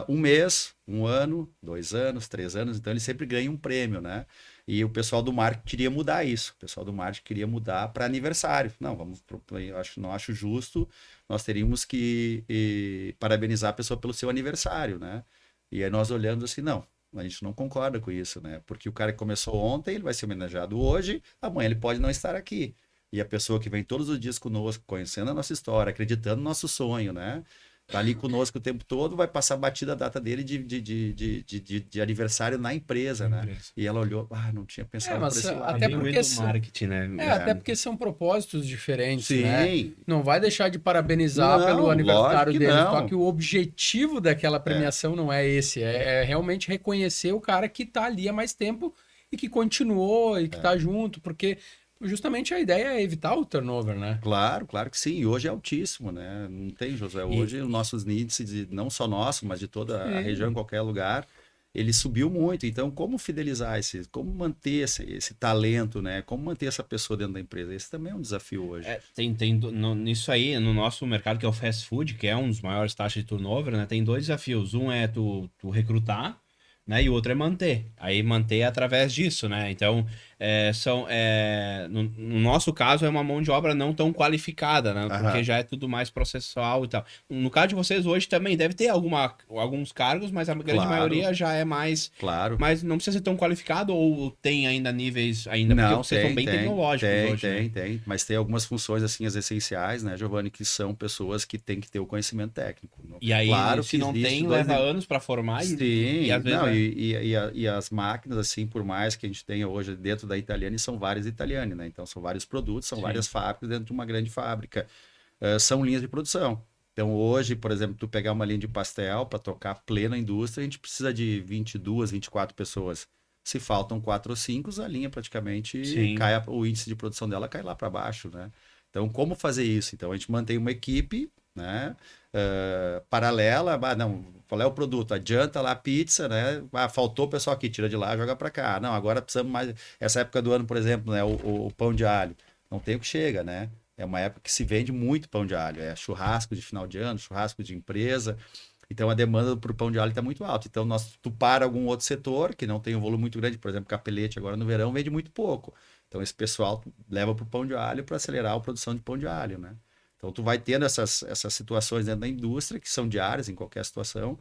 um mês, 1 ano, 2 anos, 3 anos, então ele sempre ganha um prêmio, né? E o pessoal do marketing queria mudar isso. O pessoal do marketing queria mudar para aniversário. Não, não acho justo, nós teríamos que parabenizar a pessoa pelo seu aniversário, né? E aí nós olhando assim, não. A gente não concorda com isso, né? Porque o cara que começou ontem, ele vai ser homenageado hoje, amanhã ele pode não estar aqui. E a pessoa que vem todos os dias conosco, conhecendo a nossa história, acreditando no nosso sonho, né? Tá ali conosco o tempo todo, vai passar batida a data dele de aniversário na empresa, né? E ela olhou, não tinha pensado por esse lado. Até porque marketing, né? até porque são propósitos diferentes, Sim. né? Não vai deixar de parabenizar Não, pelo aniversário lógico que dele, não. só que o objetivo daquela premiação não é esse, é realmente reconhecer o cara que tá ali há mais tempo e que continuou e que tá junto, porque justamente a ideia é evitar o turnover, né? Claro que sim. E hoje é altíssimo, né? Não tem, José. Hoje os nossos índices, não só nosso, mas de toda a região, em qualquer lugar, ele subiu muito. Então, como fidelizar como manter esse talento, né? Como manter essa pessoa dentro da empresa? Esse também é um desafio hoje. Nisso aí, no nosso mercado, que é o fast food, que é um dos maiores taxas de turnover, né? Tem 2 desafios. Um é tu recrutar, né? E o outro é manter. Aí manter através disso, né? Então, no nosso caso, é uma mão de obra não tão qualificada, né? Porque já é tudo mais processual e tal. No caso de vocês hoje também deve ter alguns cargos, mas a grande maioria já é mais... Claro. Mas não precisa ser tão qualificado ou tem ainda níveis ainda? Não, porque vocês são bem tecnológicos hoje, né? Tem. Mas tem algumas funções, assim, as essenciais, né, Giovanni, que são pessoas que têm que ter o conhecimento técnico. E aí, claro se não tem, leva anos para formar. Sim, e às vezes... e as máquinas, assim, por mais que a gente tenha hoje dentro da Italiane, são várias Italiane, né? Então, são vários produtos, são várias fábricas dentro de uma grande fábrica. São linhas de produção. Então, hoje, por exemplo, tu pegar uma linha de pastel para tocar plena indústria, a gente precisa de 22, 24 pessoas. Se faltam 4 ou 5, a linha praticamente o índice de produção dela cai lá para baixo, né? Então, como fazer isso? Então, a gente mantém uma equipe né? Paralela, não, qual é o produto? Adianta lá a pizza, né? Faltou o pessoal aqui, tira de lá, joga para cá. Não, agora precisamos mais. Essa época do ano, por exemplo, né? O pão de alho. Não tem o que chega, né? É uma época que se vende muito pão de alho. É churrasco de final de ano, churrasco de empresa. Então a demanda por pão de alho está muito alta. Então, tu para algum outro setor que não tem um volume muito grande, por exemplo, capelete agora no verão vende muito pouco. Então esse pessoal leva para o pão de alho para acelerar a produção de pão de alho, né? Então tu vai tendo essas situações dentro da indústria que são diárias em qualquer situação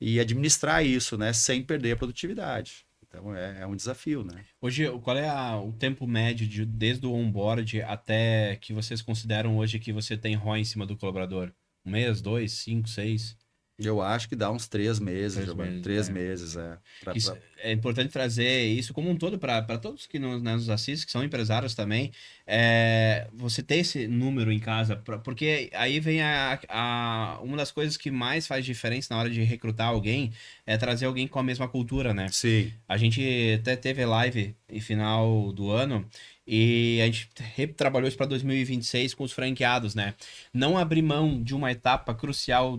e administrar isso, né, sem perder a produtividade. Então é um desafio, né? Hoje, qual é o tempo médio desde o onboard até que vocês consideram hoje que você tem ROI em cima do colaborador? 1 mês, 2, 5, 6? Eu acho que dá uns 3 meses, Giovanni. 3 meses, É importante trazer isso como um todo para todos que nos assistem, que são empresários também. Você ter esse número em casa, porque aí vem uma das coisas que mais faz diferença na hora de recrutar alguém é trazer alguém com a mesma cultura, né? Sim. A gente até teve live em final do ano e a gente trabalhou isso para 2026 com os franqueados, né? Não abrir mão de uma etapa crucial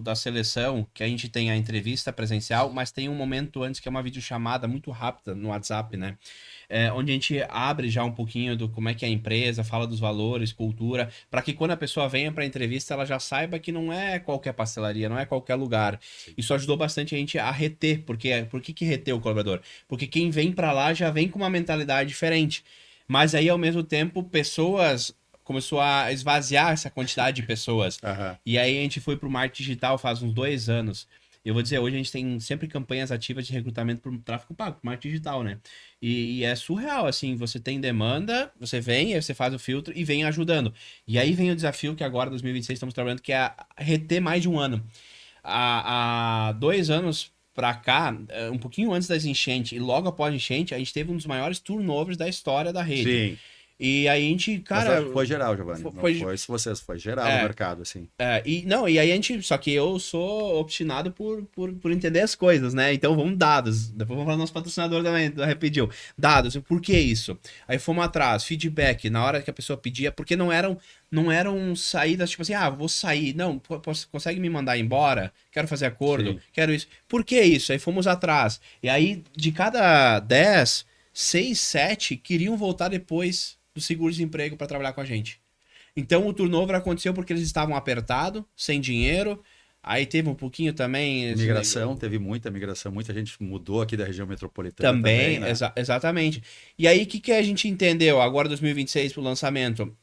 da seleção, que a gente tem a entrevista presencial, mas tem um momento antes que é uma videochamada muito rápida no WhatsApp, né? Onde a gente abre já um pouquinho do como é que é a empresa, fala dos valores, cultura, para que quando a pessoa venha para a entrevista, ela já saiba que não é qualquer pastelaria, não é qualquer lugar. Sim. Isso ajudou bastante a gente a reter, porque por que reter o colaborador? Porque quem vem para lá já vem com uma mentalidade diferente. Mas aí, ao mesmo tempo, começou a esvaziar essa quantidade de pessoas. Uhum. E aí a gente foi para o marketing digital faz uns 2 anos. Eu vou dizer, hoje a gente tem sempre campanhas ativas de recrutamento por tráfego pago, por marketing digital, né? E é surreal, assim, você tem demanda, você vem, aí você faz o filtro e vem ajudando. E aí vem o desafio que agora, 2026, estamos trabalhando, que é reter mais de 1 ano. Há 2 anos para cá, um pouquinho antes das enchentes e logo após a enchente, a gente teve um dos maiores turnovers da história da rede. Sim. E aí a gente, cara... Mas foi geral, Giovanni. Foi geral no mercado, assim. E aí a gente... Só que eu sou obstinado por entender as coisas, né? Então vamos dados. Depois vamos falar do nosso patrocinador também, da Repediu. Dados, por que isso? Aí fomos atrás, feedback, na hora que a pessoa pedia, porque não eram saídas tipo assim, vou sair. Não, consegue me mandar embora? Quero fazer acordo, quero isso. Por que isso? Aí fomos atrás. E aí, de cada 10, 6, 7 queriam voltar depois do seguro-desemprego para trabalhar com a gente. Então o turnover aconteceu porque eles estavam apertados, sem dinheiro. Aí teve um pouquinho também... Migração, teve muita migração. Muita gente mudou aqui da região metropolitana também, né? Exatamente. E aí o que a gente entendeu agora 2026 para o lançamento?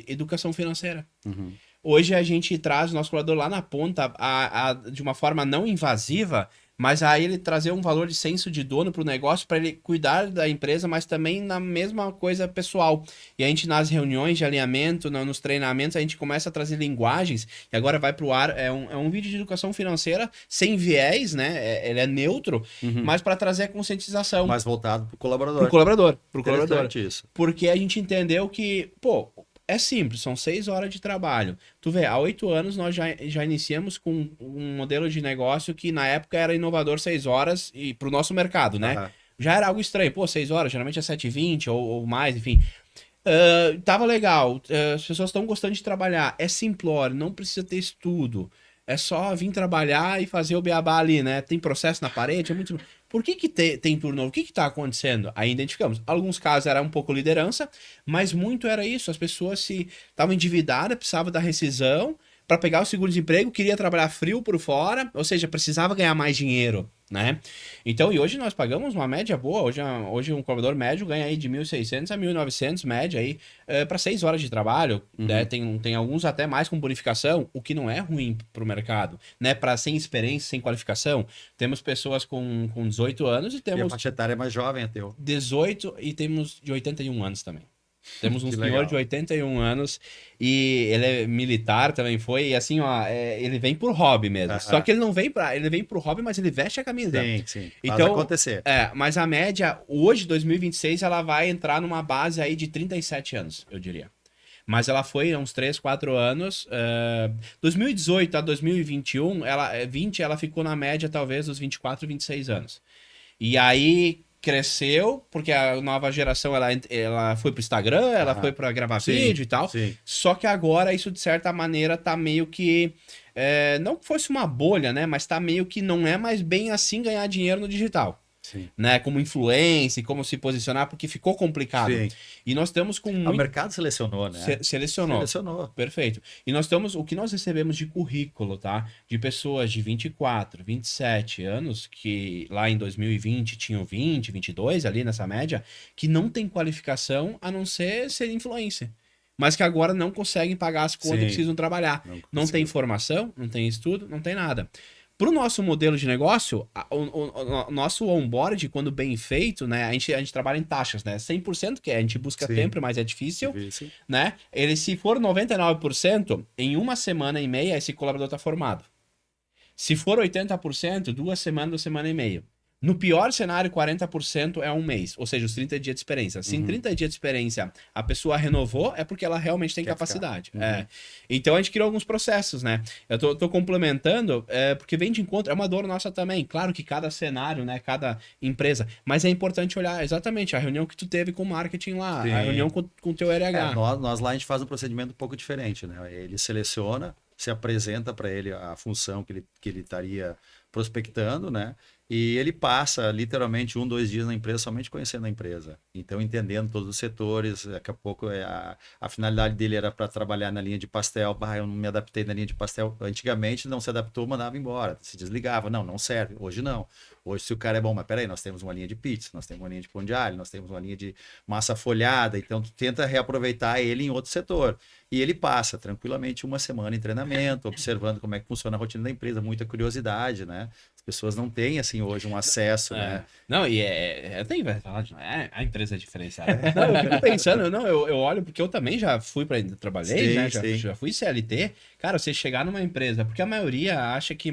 Educação financeira. Uhum. Hoje a gente traz o nosso colaborador lá na ponta de uma forma não invasiva, mas aí ele trazer um valor de senso de dono para o negócio, para ele cuidar da empresa, mas também na mesma coisa pessoal. E a gente nas reuniões de alinhamento, nos treinamentos, a gente começa a trazer linguagens, e agora vai para o ar, é um vídeo de educação financeira sem viés, né? Ele é neutro, mas para trazer a conscientização. Mais voltado para o colaborador. Pro colaborador. Isso. Porque a gente entendeu que, é simples, são 6 horas de trabalho. Tu vê, há 8 anos nós já iniciamos com um modelo de negócio que na época era inovador 6 horas e pro nosso mercado, né? Uhum. Já era algo estranho. 6 horas, geralmente é 7h20 ou mais, enfim. Tava legal, as pessoas estão gostando de trabalhar. É simplório, não precisa ter estudo. É só vir trabalhar e fazer o beabá ali, né? Tem processo na parede, é muito... Por que tem turnover? O que está acontecendo? Aí identificamos. Alguns casos era um pouco liderança, mas muito era isso. As pessoas estavam endividadas, precisavam da rescisão para pegar o seguro-desemprego, queria trabalhar frio por fora, ou seja, precisava ganhar mais dinheiro, né? Então, e hoje nós pagamos uma média boa. Hoje um colaborador médio ganha aí de 1.600 a 1.900 média aí para 6 horas de trabalho. Né? Tem alguns até mais com bonificação, o que não é ruim para o mercado, né? Para sem experiência, sem qualificação. Temos pessoas com 18 anos e temos... E a faixa etária é mais jovem até 18 e temos de 81 anos também. Temos um senhor de 81 anos e ele é militar também foi, e assim, ele vem por hobby mesmo. Só que ele não vem ele vem pro hobby, mas ele veste a camisa. Sim. Então, faz acontecer. Mas a média, hoje, 2026, ela vai entrar numa base aí de 37 anos, eu diria. Mas ela foi há uns 3, 4 anos. 2018 a 2021, ela ficou na média talvez dos 24, 26 anos. E aí... cresceu, porque a nova geração ela foi pro Instagram, ela foi para gravar vídeo e tal. Sim. Só que agora isso, de certa maneira, tá meio que. Não que fosse uma bolha, né? Mas tá meio que não é mais bem assim ganhar dinheiro no digital. Sim. Né? Como influência, como se posicionar, porque ficou complicado. Sim. E nós estamos com O mercado selecionou, né? Selecionou. Perfeito. E nós estamos, o que nós recebemos de currículo, tá? De pessoas de 24, 27 anos, que lá em 2020 tinham 20, 22 ali nessa média, que não tem qualificação a não ser influencer. Mas que agora não conseguem pagar as contas e precisam trabalhar. Não tem formação, não tem estudo, não tem nada. Para o nosso modelo de negócio, o nosso onboard, quando bem feito, né? A gente trabalha em taxas, né? 100% que a gente busca sempre, mas é difícil, né? Ele, se for 99%, em uma semana e meia, esse colaborador está formado. Se for 80%, 2 semanas, 2 semanas e meia. No pior cenário, 40% é um mês, ou seja, os 30 dias de experiência. Se em 30 dias de experiência a pessoa renovou, é porque ela realmente tem capacidade. Então a gente criou alguns processos, né? Eu tô complementando, porque vem de encontro, é uma dor nossa também. Claro que cada cenário, né? Cada empresa, mas é importante olhar exatamente a reunião que tu teve com o marketing lá, a reunião com o teu RH. Nós lá a gente faz um procedimento um pouco diferente, né? Ele seleciona, se apresenta para ele a função que ele estaria prospectando, né? E ele passa literalmente 1, 2 dias na empresa somente conhecendo a empresa. Então, entendendo todos os setores. Daqui a pouco a finalidade dele era para trabalhar na linha de pastel. Eu não me adaptei na linha de pastel. Antigamente não se adaptou, mandava embora. Se desligava. Não serve. Hoje não. Hoje, se o cara é bom, mas peraí, nós temos uma linha de pizza, nós temos uma linha de pão de alho, nós temos uma linha de massa folhada. Então, tu tenta reaproveitar ele em outro setor. E ele passa tranquilamente uma semana em treinamento, observando como é que funciona a rotina da empresa. Muita curiosidade, né? As pessoas não têm, assim, hoje um acesso, né? Não, e tem verdade, a empresa é diferenciada. Não, eu fico pensando, eu olho, porque eu também já fui trabalhei, né? Já fui CLT. Cara, você chegar numa empresa, porque a maioria acha que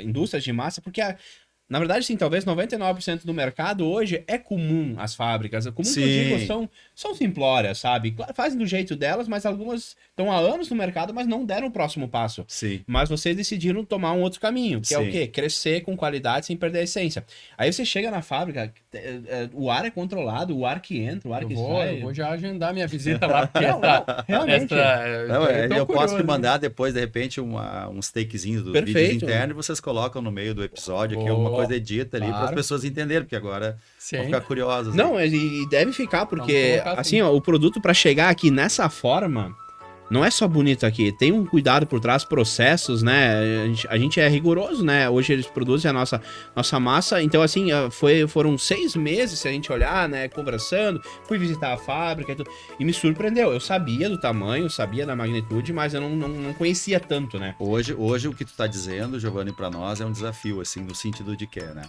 indústrias de massa, porque na verdade, sim, talvez 99% do mercado hoje é comum as fábricas. Comum que eu digo, são simplórias, sabe? Claro, fazem do jeito delas, mas algumas estão há anos no mercado, mas não deram o próximo passo. Sim. Mas vocês decidiram tomar um outro caminho, que é o quê? Crescer com qualidade sem perder a essência. Aí você chega na fábrica, o ar é controlado, o ar que entra, o ar que sai. Eu vou já agendar minha visita lá, porque realmente. Eu posso te mandar depois, de repente, uns takezinhos dos vídeos internos e vocês colocam no meio do episódio aqui alguma coisa edita ali para as pessoas entenderem, porque agora vão ficar curiosas. Não, e deve ficar, porque assim, ó, o produto para chegar aqui nessa forma não é só bonito aqui, tem um cuidado por trás, processos, né? A gente é rigoroso, né? Hoje eles produzem a nossa massa, então assim, foram 6 meses, se a gente olhar, né? Conversando, fui visitar a fábrica e tudo, e me surpreendeu. Eu sabia do tamanho, sabia da magnitude, mas eu não conhecia tanto, né? Hoje o que tu tá dizendo, Giovanni, para nós é um desafio, assim, no sentido de que, né?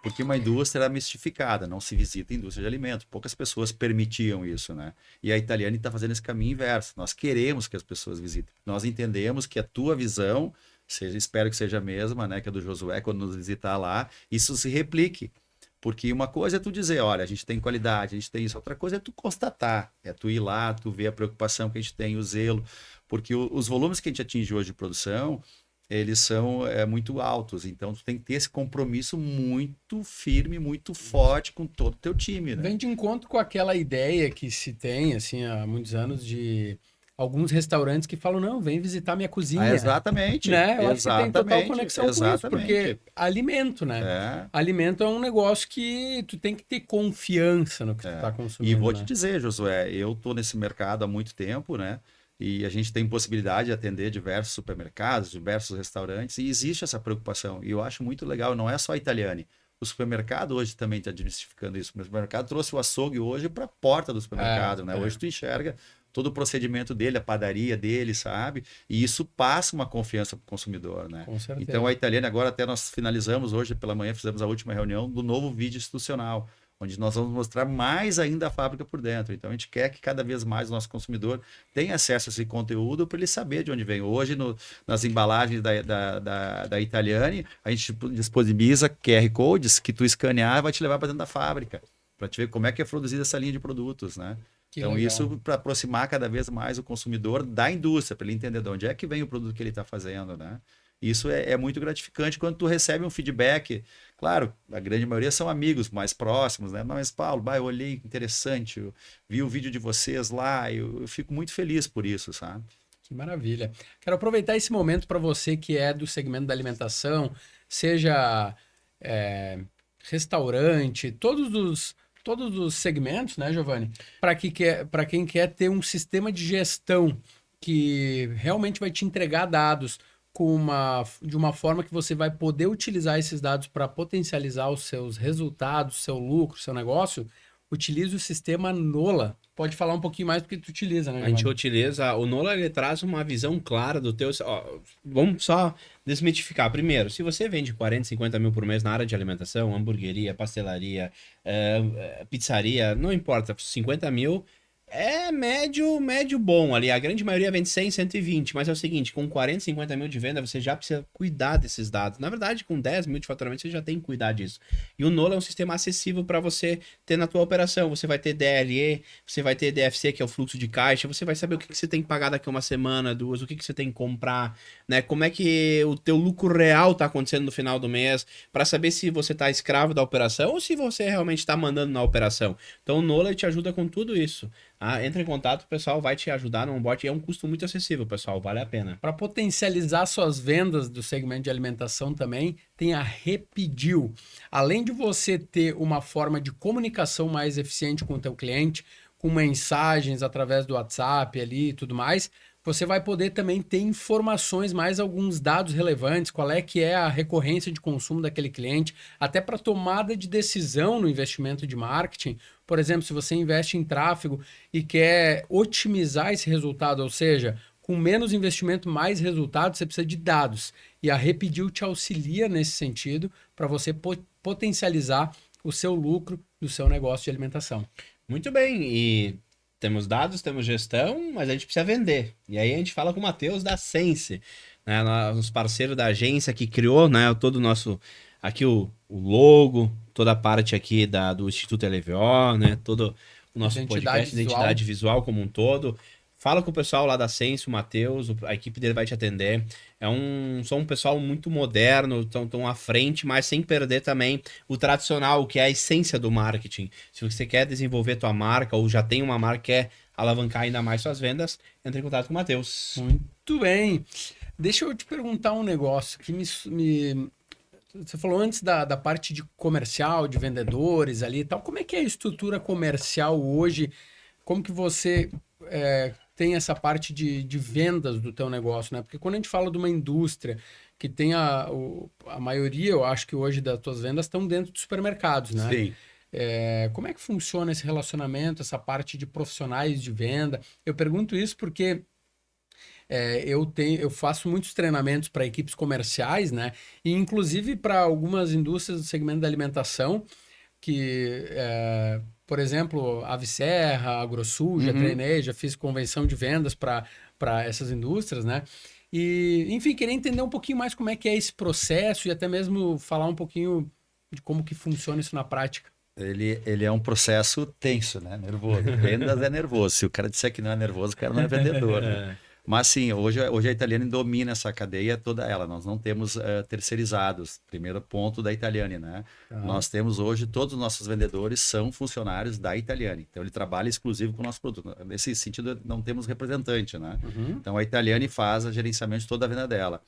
Porque uma indústria era mistificada, não se visita indústria de alimentos. Poucas pessoas permitiam isso, né? E a Italiane está fazendo esse caminho inverso. Nós queremos que as pessoas visitem. Nós entendemos que a tua visão, espero que seja a mesma, né? Que a do Josué, quando nos visitar lá, isso se replique. Porque uma coisa é tu dizer, olha, a gente tem qualidade, a gente tem isso. Outra coisa é tu constatar, é tu ir lá, tu ver a preocupação que a gente tem, o zelo. Porque os volumes que a gente atinge hoje de produção, eles são muito altos, então tu tem que ter esse compromisso muito firme, muito forte com todo o teu time, né? Vem de encontro com aquela ideia que se tem, assim, há muitos anos de alguns restaurantes que falam, não, vem visitar minha cozinha. Exatamente. Né? Eu acho que tem total conexão com isso, porque alimento, né? Alimento é um negócio que tu tem que ter confiança no que tu tá consumindo. E vou te dizer, Josué, eu tô nesse mercado há muito tempo, né? E a gente tem possibilidade de atender diversos supermercados, diversos restaurantes, e existe essa preocupação. E eu acho muito legal, não é só a Italiane. O supermercado hoje também está desmistificando isso. O supermercado trouxe o açougue hoje para a porta do supermercado, né? Hoje tu enxerga todo o procedimento dele, a padaria dele, sabe? E isso passa uma confiança para o consumidor, né? Com certeza. Então a Italiane, agora até nós finalizamos hoje pela manhã, fizemos a última reunião do novo vídeo institucional, onde nós vamos mostrar mais ainda a fábrica por dentro. Então, a gente quer que cada vez mais o nosso consumidor tenha acesso a esse conteúdo para ele saber de onde vem. Hoje, nas embalagens da Italiane, a gente disponibiliza QR Codes que tu escanear vai te levar para dentro da fábrica, para te ver como é que é produzida essa linha de produtos, né? Então, isso para aproximar cada vez mais o consumidor da indústria, para ele entender de onde é que vem o produto que ele está fazendo, né? Isso é muito gratificante quando tu recebe um feedback. Claro, a grande maioria são amigos mais próximos, né? Mas, Paulo, eu olhei, interessante, eu vi o vídeo de vocês lá, eu fico muito feliz por isso, sabe? Que maravilha. Quero aproveitar esse momento para você que é do segmento da alimentação, seja restaurante, todos os segmentos, né, Giovanni? Para quem quer ter um sistema de gestão que realmente vai te entregar dados de uma forma que você vai poder utilizar esses dados para potencializar os seus resultados, seu lucro, seu negócio, utilize o sistema NOLA. Pode falar um pouquinho mais do que tu utiliza, né, A gente Giovanni? utiliza, o Nola ele traz uma visão clara do teu, ó, vamos só desmitificar. Primeiro, se você vende 40, 50 mil por mês na área de alimentação, hamburgueria, pastelaria, pizzaria, não importa, 50 mil é médio bom ali. A grande maioria vende 100, 120, mas é o seguinte, com 40, 50 mil de venda, você já precisa cuidar desses dados. Na verdade, com 10 mil de faturamento, você já tem que cuidar disso. E o Nola é um sistema acessível para você ter na tua operação. Você vai ter DLE, você vai ter DFC, que é o fluxo de caixa, você vai saber o que você tem que pagar daqui a uma semana, duas, o que você tem que comprar, né? Como é que o teu lucro real está acontecendo no final do mês, para saber se você está escravo da operação ou se você realmente está mandando na operação. Então o Nola te ajuda com tudo isso. Entra em contato, o pessoal vai te ajudar num bot e é um custo muito acessível, pessoal, vale a pena. Para potencializar suas vendas do segmento de alimentação também, tem a Repediu. Além de você ter uma forma de comunicação mais eficiente com o teu cliente, com mensagens através do WhatsApp ali e tudo mais, você vai poder também ter informações, mais alguns dados relevantes, qual é que é a recorrência de consumo daquele cliente, até para tomada de decisão no investimento de marketing. Por exemplo, se você investe em tráfego e quer otimizar esse resultado, ou seja, com menos investimento, mais resultado, você precisa de dados. E a Repediu te auxilia nesse sentido para você potencializar o seu lucro do seu negócio de alimentação. Muito bem, e temos dados, temos gestão, mas a gente precisa vender. E aí a gente fala com o Matheus da Sense, né, os parceiros da agência que criou, né, todo o nosso, aqui o logo, toda a parte aqui do Instituto LVO, né, todo o nosso podcast, identidade visual como um todo. Fala com o pessoal lá da Sense, o Matheus, a equipe dele vai te atender. São um pessoal muito moderno, estão à frente, mas sem perder também o tradicional, que é a essência do marketing. Se você quer desenvolver tua marca ou já tem uma marca que quer alavancar ainda mais suas vendas, entre em contato com o Matheus. Muito bem. Deixa eu te perguntar um negócio que você falou antes da parte de comercial, de vendedores ali e tal. Como é que é a estrutura comercial hoje? Como que você tem essa parte de vendas do teu negócio, né? Porque quando a gente fala de uma indústria que tem a maioria, eu acho que hoje das tuas vendas estão dentro de supermercados, né? Sim. Como é que funciona esse relacionamento, essa parte de profissionais de venda? Eu pergunto isso porque eu faço muitos treinamentos para equipes comerciais, né? E inclusive para algumas indústrias do segmento da alimentação, que, por exemplo, a Avicerra, a AgroSul, já treinei, já fiz convenção de vendas para essas indústrias, né? E, enfim, queria entender um pouquinho mais como é que é esse processo e até mesmo falar um pouquinho de como que funciona isso na prática. Ele é um processo tenso, né? Nervoso. Vendas é nervoso. Se o cara disser que não é nervoso, o cara não é vendedor, né? Mas sim, hoje a Italiane domina essa cadeia toda ela. Nós não temos terceirizados. Primeiro ponto da Italiane, né? Nós temos hoje, todos os nossos vendedores são funcionários da Italiane. Então ele trabalha exclusivo com o nosso produto. Nesse sentido, não temos representante, né? Então a Italiane faz o gerenciamento de toda a venda dela.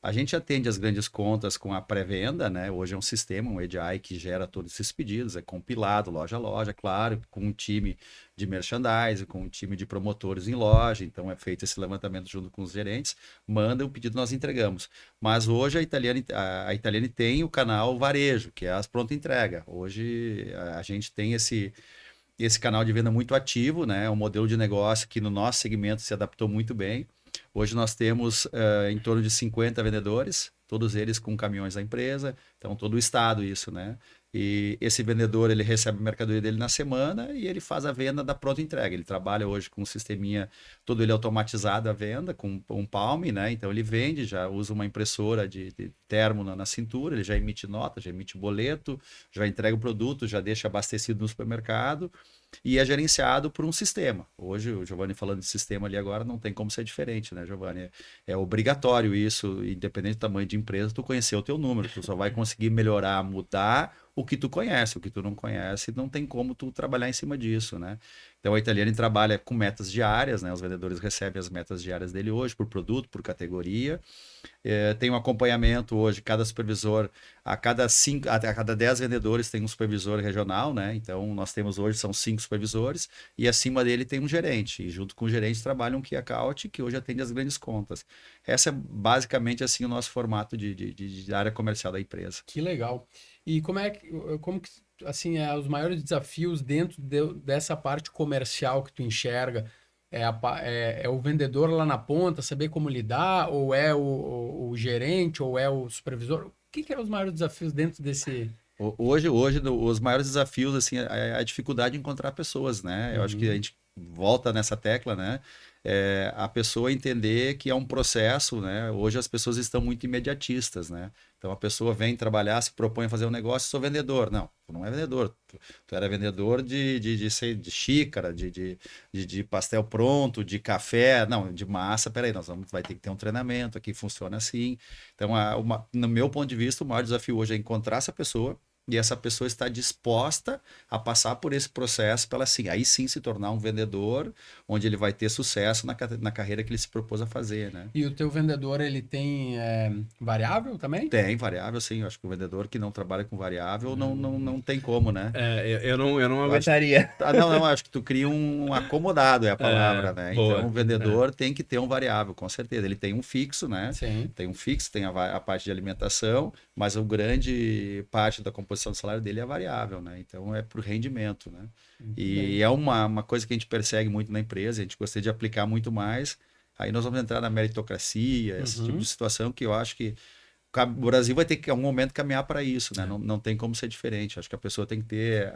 A gente atende as grandes contas com a pré-venda, né? Hoje é um sistema, um EDI que gera todos esses pedidos, é compilado loja a loja, claro, com um time de merchandising, com um time de promotores em loja, então é feito esse levantamento junto com os gerentes, manda o pedido, nós entregamos. Mas hoje a Italiane tem o canal varejo, que é as pronta entrega. Hoje a gente tem esse canal de venda muito ativo, né? É um modelo de negócio que no nosso segmento se adaptou muito bem. Hoje nós temos em torno de 50 vendedores, todos eles com caminhões da empresa, então todo o estado isso, né? E esse vendedor, ele recebe a mercadoria dele na semana e ele faz a venda da pronta entrega. Ele trabalha hoje com um sisteminha, todo ele automatizado a venda, com um Palm, né? Então ele vende, já usa uma impressora de termo na cintura, ele já emite nota, já emite boleto, já entrega o produto, já deixa abastecido no supermercado e é gerenciado por um sistema. Hoje, o Giovanni falando de sistema ali agora, não tem como ser diferente, né, Giovanni? É obrigatório isso, independente do tamanho de empresa, tu conhecer o teu número. Tu só vai conseguir melhorar, mudar o que tu conhece. O que tu não conhece, não tem como tu trabalhar em cima disso, né? Então, a Italiane trabalha com metas diárias, né? Os vendedores recebem as metas diárias dele hoje, por produto, por categoria. Tem um acompanhamento hoje, cada supervisor, a cada 10 vendedores tem um supervisor regional, né? Então, nós temos hoje, são 5 supervisores, e acima dele tem um gerente. E junto com o gerente trabalha um Key Account, que hoje atende as grandes contas. Essa é basicamente assim o nosso formato de área comercial da empresa. Que legal. E como que assim, os maiores desafios dentro dessa parte comercial que tu enxerga? É o vendedor lá na ponta, saber como lidar, ou é o gerente, ou é o supervisor? O que é os maiores desafios dentro desse... Hoje, os maiores desafios, assim, é a dificuldade de encontrar pessoas, né? Eu acho que a gente volta nessa tecla, né? A pessoa entender que é um processo, né? Hoje as pessoas estão muito imediatistas, né? Então a pessoa vem trabalhar, se propõe a fazer um negócio, sou vendedor. Não, tu não é vendedor. Tu era vendedor de xícara, de pastel pronto, de café, não, de massa. Peraí, vai ter que ter um treinamento aqui, funciona assim. Então, no meu ponto de vista, o maior desafio hoje é encontrar essa pessoa. E essa pessoa está disposta a passar por esse processo para ela, assim, aí sim se tornar um vendedor, onde ele vai ter sucesso na carreira que ele se propôs a fazer, né? E o teu vendedor, ele tem variável também? Tem variável, sim. Eu acho que o vendedor que não trabalha com variável não tem como, né? Eu não aguentaria. Não, acho que tu cria um acomodado, é a palavra, né? Boa. Então o vendedor tem que ter um variável, com certeza. Ele tem um fixo, né? Sim. Tem um fixo, tem a parte de alimentação, mas a grande parte da composição do salário dele é variável, né? Então é por rendimento, né? E é uma coisa que a gente persegue muito na empresa, a gente gostaria de aplicar muito mais. Aí nós vamos entrar na meritocracia, esse tipo de situação que eu acho que o Brasil vai ter que, em algum momento, caminhar para isso, né? Não tem como ser diferente. Acho que a pessoa tem que ter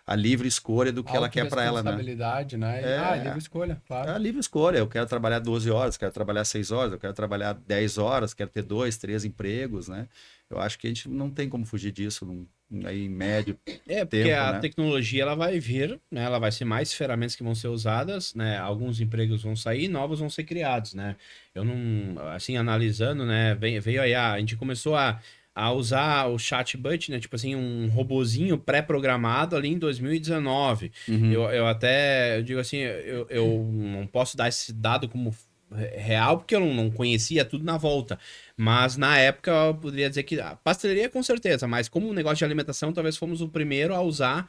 a livre escolha do que ela quer para ela, né? Responsabilidade, né? Livre escolha, claro. É a livre escolha. Eu quero trabalhar 12 horas, quero trabalhar 6 horas, eu quero trabalhar 10 horas, quero ter 2, 3 empregos, né? Eu acho que a gente não tem como fugir disso aí em médio tempo, porque a né? tecnologia ela vai vir, né? Ela vai ser mais ferramentas que vão ser usadas, né? Alguns empregos vão sair, novos vão ser criados, né? Eu não, assim, analisando, né? Veio aí, a gente começou a usar o chatbot, né? Tipo assim, um robozinho pré-programado ali em 2019. Eu até digo assim, eu não posso dar esse dado como real, porque eu não conhecia tudo na volta. Mas na época eu poderia dizer que a pastelaria com certeza, mas como um negócio de alimentação, talvez fomos o primeiro a usar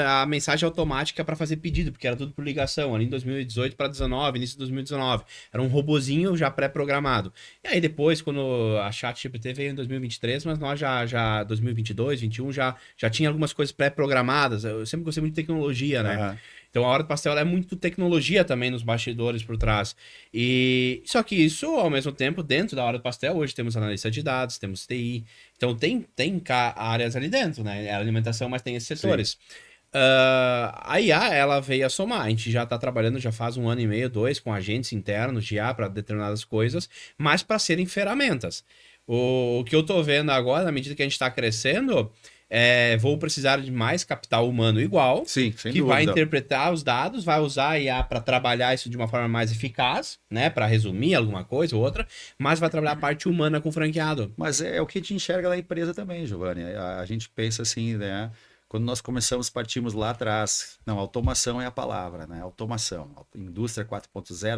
a mensagem automática para fazer pedido, porque era tudo por ligação, ali em 2018 para 2019, início de 2019. Era um robozinho já pré-programado. E aí depois, quando a ChatGPT veio em 2023, mas nós já 2022, 2021, já tinha algumas coisas pré-programadas. Eu sempre gostei muito de tecnologia, né? Uhum. Então a hora do pastel é muito tecnologia também nos bastidores por trás. E só que isso, ao mesmo tempo, dentro da hora do pastel, hoje temos analista de dados, temos TI. Então tem áreas ali dentro, né? É a alimentação, mas tem esses setores. A IA, ela veio a somar. A gente já está trabalhando já faz 1 ano e meio, 2, com agentes internos de IA para determinadas coisas, mas para serem ferramentas. O que eu tô vendo agora, na medida que a gente está crescendo, vou precisar de mais capital humano igual, Sim, sem que dúvida. vai interpretar os dados, vai usar a IA para trabalhar isso de uma forma mais eficaz, né? Para resumir alguma coisa ou outra, mas vai trabalhar a parte humana com o franqueado. Mas é o que a gente enxerga na empresa também, Giovanni. A gente pensa assim, né? Quando nós partimos lá atrás. Não, automação é a palavra, né? Automação. Indústria 4.0,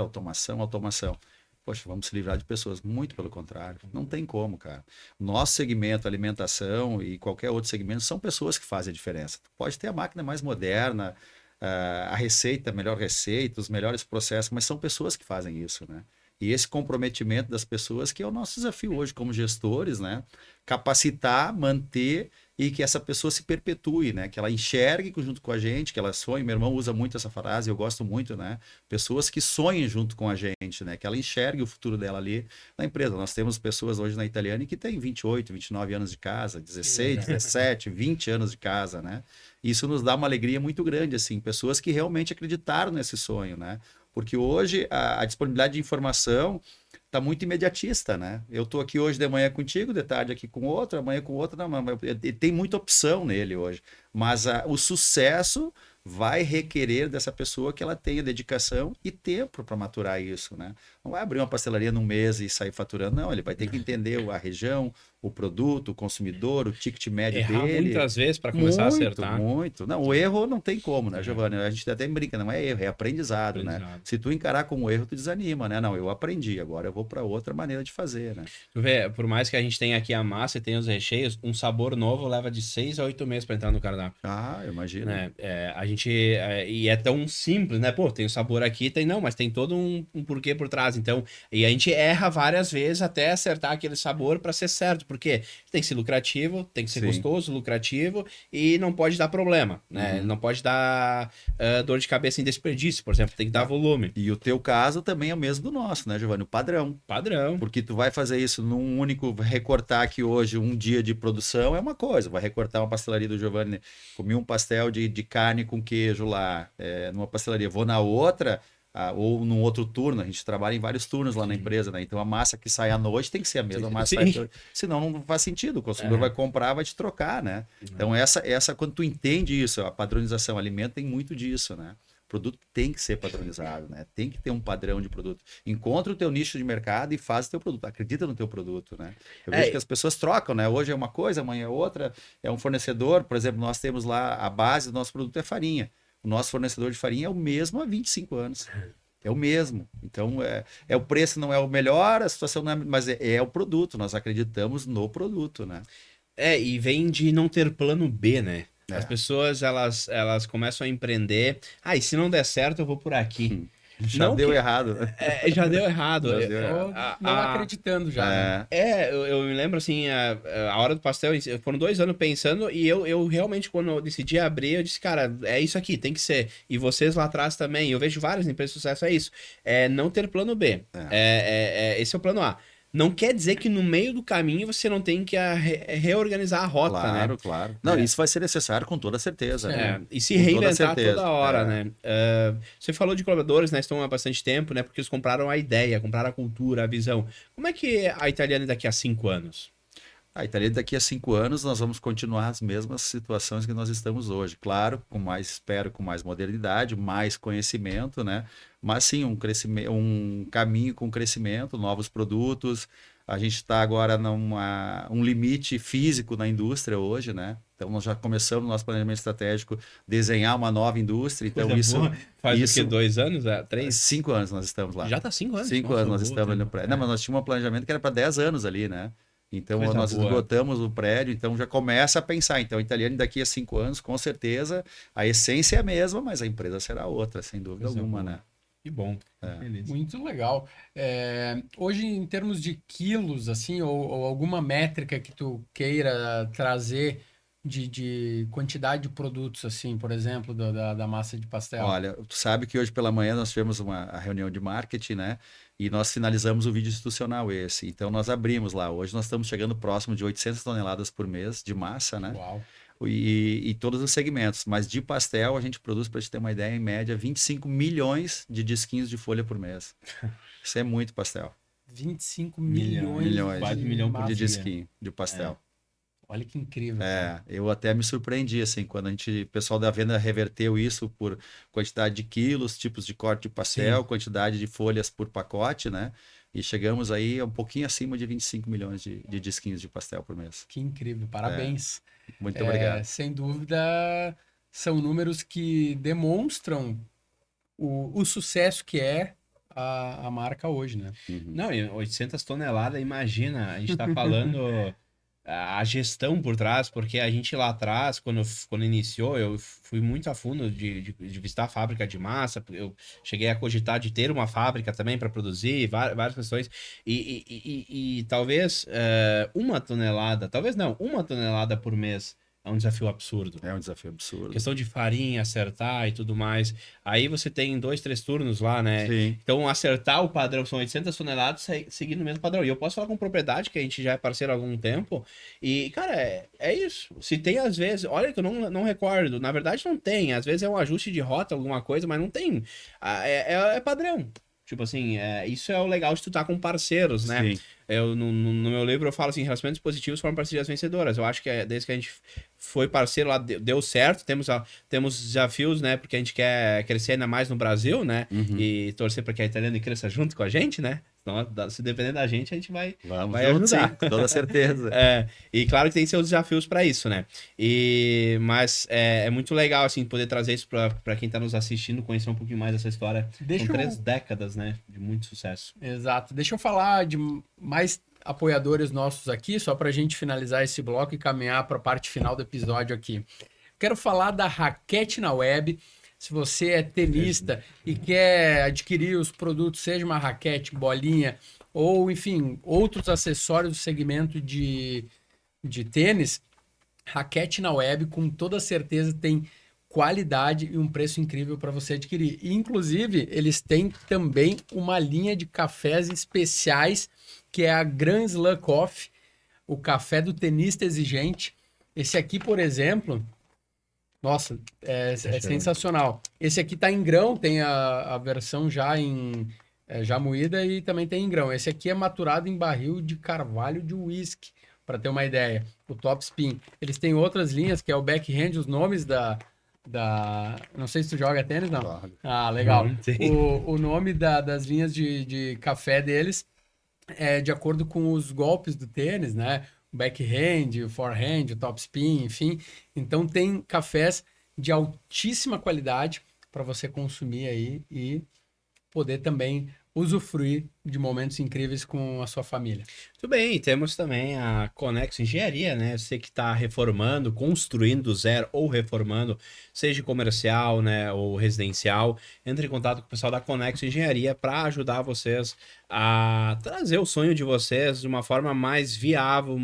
automação. Poxa, vamos se livrar de pessoas. Muito pelo contrário. Não tem como, cara. Nosso segmento, alimentação e qualquer outro segmento, são pessoas que fazem a diferença. Pode ter a máquina mais moderna, a receita, a melhor receita, os melhores processos, mas são pessoas que fazem isso, né? E esse comprometimento das pessoas que é o nosso desafio hoje como gestores, né? Capacitar, manter e que essa pessoa se perpetue, né? Que ela enxergue junto com a gente, que ela sonhe. Meu irmão usa muito essa frase, eu gosto muito, né? Pessoas que sonhem junto com a gente, né? Que ela enxergue o futuro dela ali na empresa. Nós temos pessoas hoje na Italiane que têm 28, 29 anos de casa, 16, 17, 20 anos de casa, né? Isso nos dá uma alegria muito grande, assim, pessoas que realmente acreditaram nesse sonho, né? Porque hoje a disponibilidade de informação está muito imediatista, né? Eu estou aqui hoje de manhã contigo, de tarde aqui com outro, amanhã com outro, não, mas tem muita opção nele hoje. Mas o sucesso vai requerer dessa pessoa que ela tenha dedicação e tempo para maturar isso, né? Não vai abrir uma pastelaria num mês e sair faturando, não. Ele vai ter que entender a região, o produto, o consumidor, o ticket médio Errar dele. muitas vezes para começar a acertar. Muito. Não, o erro não tem como, né, Giovanni? A gente até brinca, não é erro, é aprendizado, né? Se tu encarar como erro, tu desanima, né? Não, eu aprendi, agora eu vou para outra maneira de fazer, né? Tu vê, por mais que a gente tenha aqui a massa e tenha os recheios, um sabor novo leva de 6 a 8 meses para entrar no cardápio. Ah, eu imagino. Né? A gente e é tão simples, né? Pô, tem o sabor aqui, tem não, mas tem todo um porquê por trás. Então, e a gente erra várias vezes até acertar aquele sabor para ser certo, porque tem que ser lucrativo, tem que ser gostoso, lucrativo e não pode dar problema, né? Não pode dar dor de cabeça em desperdício, por exemplo, tem que dar volume. E o teu caso também é o mesmo do nosso, né, Giovanni? O padrão. Padrão. Porque tu vai fazer isso num único, recortar aqui hoje um dia de produção é uma coisa, vai recortar uma pastelaria do Giovanni, comi um pastel de carne com queijo lá, numa pastelaria, vou na outra, ou num outro turno, a gente trabalha em vários turnos lá na empresa, né? Então a massa que sai à noite tem que ser a mesma massa, senão não faz sentido, o consumidor vai comprar, vai te trocar, né? Então quando tu entende isso, a padronização, alimento tem muito disso, né? O produto tem que ser padronizado, né? Tem que ter um padrão de produto. Encontra o teu nicho de mercado e faz o teu produto. Acredita no teu produto, né? Eu vejo que as pessoas trocam, né? Hoje é uma coisa, amanhã é outra. É um fornecedor, por exemplo, nós temos lá a base do nosso produto é farinha. O nosso fornecedor de farinha é o mesmo há 25 anos. É o mesmo. Então, o preço não é o melhor, a situação não é... Mas é o produto. Nós acreditamos no produto, né? E vem de não ter plano B, né? As pessoas, elas começam a empreender. E se não der certo, eu vou por aqui. Já deu errado. Já deu errado. Não acreditando já. Eu me lembro assim, a hora do pastel, foram 2 anos pensando e eu realmente, quando eu decidi abrir, eu disse, cara, é isso aqui, tem que ser. E vocês lá atrás também, eu vejo várias empresas de sucesso, é isso. É não ter plano B. Esse é o plano A. Não quer dizer que no meio do caminho você não tem que reorganizar a rota, né? Claro. Não, isso vai ser necessário com toda certeza. Né? E se reinventar toda hora, né? Você falou de colaboradores, né? Estão há bastante tempo, né? Porque eles compraram a ideia, compraram a cultura, a visão. Como é que a Italiane daqui a 5 anos? A Italiane daqui a 5 anos nós vamos continuar as mesmas situações que nós estamos hoje. Claro, com mais modernidade, mais conhecimento, né? Mas sim, um caminho com crescimento, novos produtos. A gente está agora um limite físico na indústria hoje, né? Então nós já começamos no nosso planejamento estratégico desenhar uma nova indústria. Então Faz o quê? 2 anos? 3? 5 anos nós estamos lá. Já está 5 anos? 5 anos nós estamos ali no prédio. Não, mas nós tínhamos um planejamento que era para 10 anos ali, né? Então nós esgotamos o prédio, então já começa a pensar. Então, Italiane daqui a 5 anos, com certeza, a essência é a mesma, mas a empresa será outra, sem dúvida alguma, né? Que bom. Muito legal. Hoje, em termos de quilos, assim, ou alguma métrica que tu queira trazer de quantidade de produtos, assim, por exemplo, da massa de pastel? Olha, tu sabe que hoje pela manhã nós tivemos a reunião de marketing, né? E nós finalizamos o vídeo institucional esse. Então nós abrimos lá. Hoje nós estamos chegando próximo de 800 toneladas por mês de massa, né? Uau. E todos os segmentos. Mas de pastel a gente produz, para te ter uma ideia, em média 25 milhões de disquinhos de folha por mês. Isso é muito pastel. 25 milhões quase 1 milhão de disquinho de pastel. Olha que incrível. Eu até me surpreendi, assim, quando o pessoal da venda reverteu isso por quantidade de quilos, tipos de corte de pastel, quantidade de folhas por pacote, né? E chegamos aí um pouquinho acima de 25 milhões de disquinhos de pastel por mês. Que incrível, parabéns. Muito obrigado. Sem dúvida, são números que demonstram o sucesso que é a marca hoje, né? Não, 800 toneladas, imagina, a gente está falando... a gestão por trás, porque a gente lá atrás, quando iniciou, eu fui muito a fundo de visitar a fábrica de massa, eu cheguei a cogitar de ter uma fábrica também para produzir, várias questões, e talvez uma tonelada por mês é um desafio absurdo. É um desafio absurdo. Questão de farinha, acertar e tudo mais. Aí você tem 2, 3 turnos lá, né? Sim. Então, acertar o padrão são 800 toneladas seguindo o mesmo padrão. E eu posso falar com propriedade, que a gente já é parceiro há algum tempo. E, cara, é isso. Se tem, às vezes... Olha que eu não recordo. Na verdade, não tem. Às vezes é um ajuste de rota, alguma coisa, mas não tem. É padrão. Tipo assim, isso é o legal de tu estar com parceiros, né? Sim. No meu livro eu falo assim, relacionamentos positivos formam parcerias vencedoras. Eu acho que desde que a gente foi parceiro lá, deu certo. Temos desafios, né? Porque a gente quer crescer ainda mais no Brasil, né? E torcer para que a Italiana cresça junto com a gente, né? Então, se depender da gente, a gente vai junto, ajudar. sim, com toda certeza. E claro que tem seus desafios para isso, né? Mas é muito legal, assim, poder trazer isso para quem tá nos assistindo, conhecer um pouquinho mais dessa história. São 3 décadas, né? De muito sucesso. Exato. Deixa eu falar de mais apoiadores nossos aqui, só para a gente finalizar esse bloco e caminhar para a parte final do episódio aqui. Quero falar da Raquete na Web. Se você é tenista e quer adquirir os produtos, seja uma raquete, bolinha, ou, enfim, outros acessórios do segmento de tênis, Raquete na Web, com toda certeza, tem qualidade e um preço incrível para você adquirir. E, inclusive, eles têm também uma linha de cafés especiais, que é a Grand Slam Coffee, o café do tenista exigente. Esse aqui, por exemplo... Nossa, é sensacional. Esse aqui tá em grão, tem a versão já moída e também tem em grão. Esse aqui é maturado em barril de carvalho de whisky, para ter uma ideia. O Top Spin. Eles têm outras linhas, que é o Backhand, os nomes Não sei se tu joga tênis, não? Jogo. Ah, legal. Sim. O nome das linhas de café deles é de acordo com os golpes do tênis, né? O backhand, o forehand, o topspin, enfim. Então tem cafés de altíssima qualidade para você consumir aí e poder também usufruir de momentos incríveis com a sua família. Muito bem, e temos também a Conexo Engenharia, né? Você que está reformando, construindo do zero ou reformando, seja comercial, né, ou residencial, entre em contato com o pessoal da Conexo Engenharia para ajudar vocês a trazer o sonho de vocês de uma forma mais viável,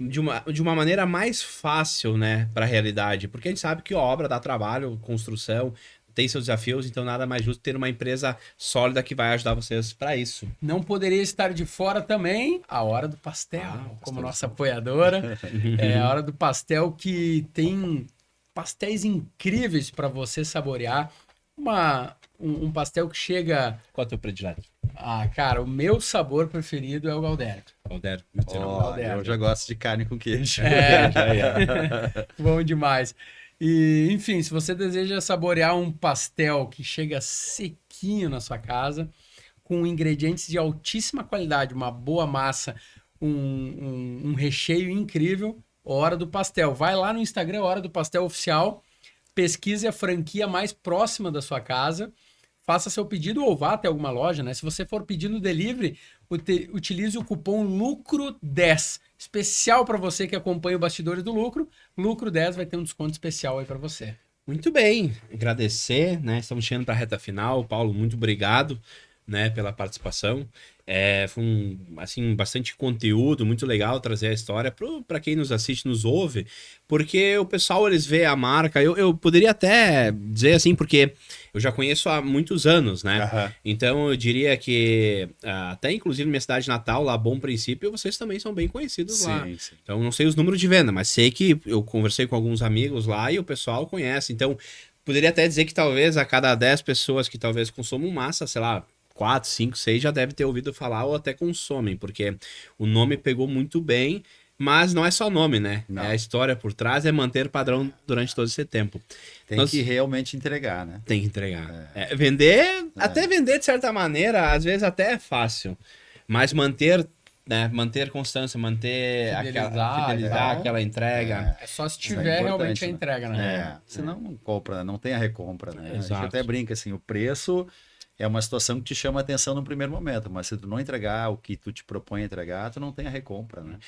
de uma maneira mais fácil, né, para a realidade, porque a gente sabe que obra dá trabalho, construção, tem seus desafios, então nada mais justo ter uma empresa sólida que vai ajudar vocês para isso. Não poderia estar de fora também a Hora do Pastel, como nossa apoiadora. É a Hora do Pastel, que tem pastéis incríveis para você saborear. Um pastel que chega... Qual é o teu predileto? Ah, cara, o meu sabor preferido é o Galdério. Galdério. Eu já gosto de carne com queijo. Bom demais. E, enfim, se você deseja saborear um pastel que chega sequinho na sua casa, com ingredientes de altíssima qualidade, uma boa massa, um recheio incrível, Hora do Pastel. Vai lá no Instagram, Hora do Pastel Oficial, pesquise a franquia mais próxima da sua casa, faça seu pedido ou vá até alguma loja, né? Se você for pedindo delivery, utilize o cupom LUCRO10, especial para você que acompanha o Bastidores do Lucro. Lucro 10 vai ter um desconto especial aí para você. Muito bem, agradecer, né? Estamos chegando para a reta final. Paulo, muito obrigado, né, pela participação. Foi bastante conteúdo, muito legal trazer a história para quem nos assiste, nos ouve, porque o pessoal, eles vê a marca, eu poderia até dizer assim, porque eu já conheço há muitos anos, né? Aham. Então eu diria que até inclusive minha cidade natal, lá Bom Princípio, vocês também são bem conhecidos lá. Sim, sim. Então não sei os números de venda, mas sei que eu conversei com alguns amigos lá e o pessoal conhece. Então poderia até dizer que talvez a cada 10 pessoas que talvez consumam massa, sei lá, 4, 5, 6 já deve ter ouvido falar ou até consomem, porque o nome pegou muito bem, mas não é só nome, né? Não. É a história por trás, é manter padrão durante todo esse tempo. Tem que realmente entregar, né? Tem que entregar. Até vender de certa maneira, às vezes até é fácil, mas manter, né? Manter constância, manter fidelizar aquela entrega. É só se Isso é tiver importante, realmente a né? entrega, né? Senão não compra, não tem a recompra, né? A gente Exato. até brinca assim, o preço é uma situação que te chama a atenção no primeiro momento, mas se tu não entregar o que tu te propõe a entregar, tu não tem a recompra, né?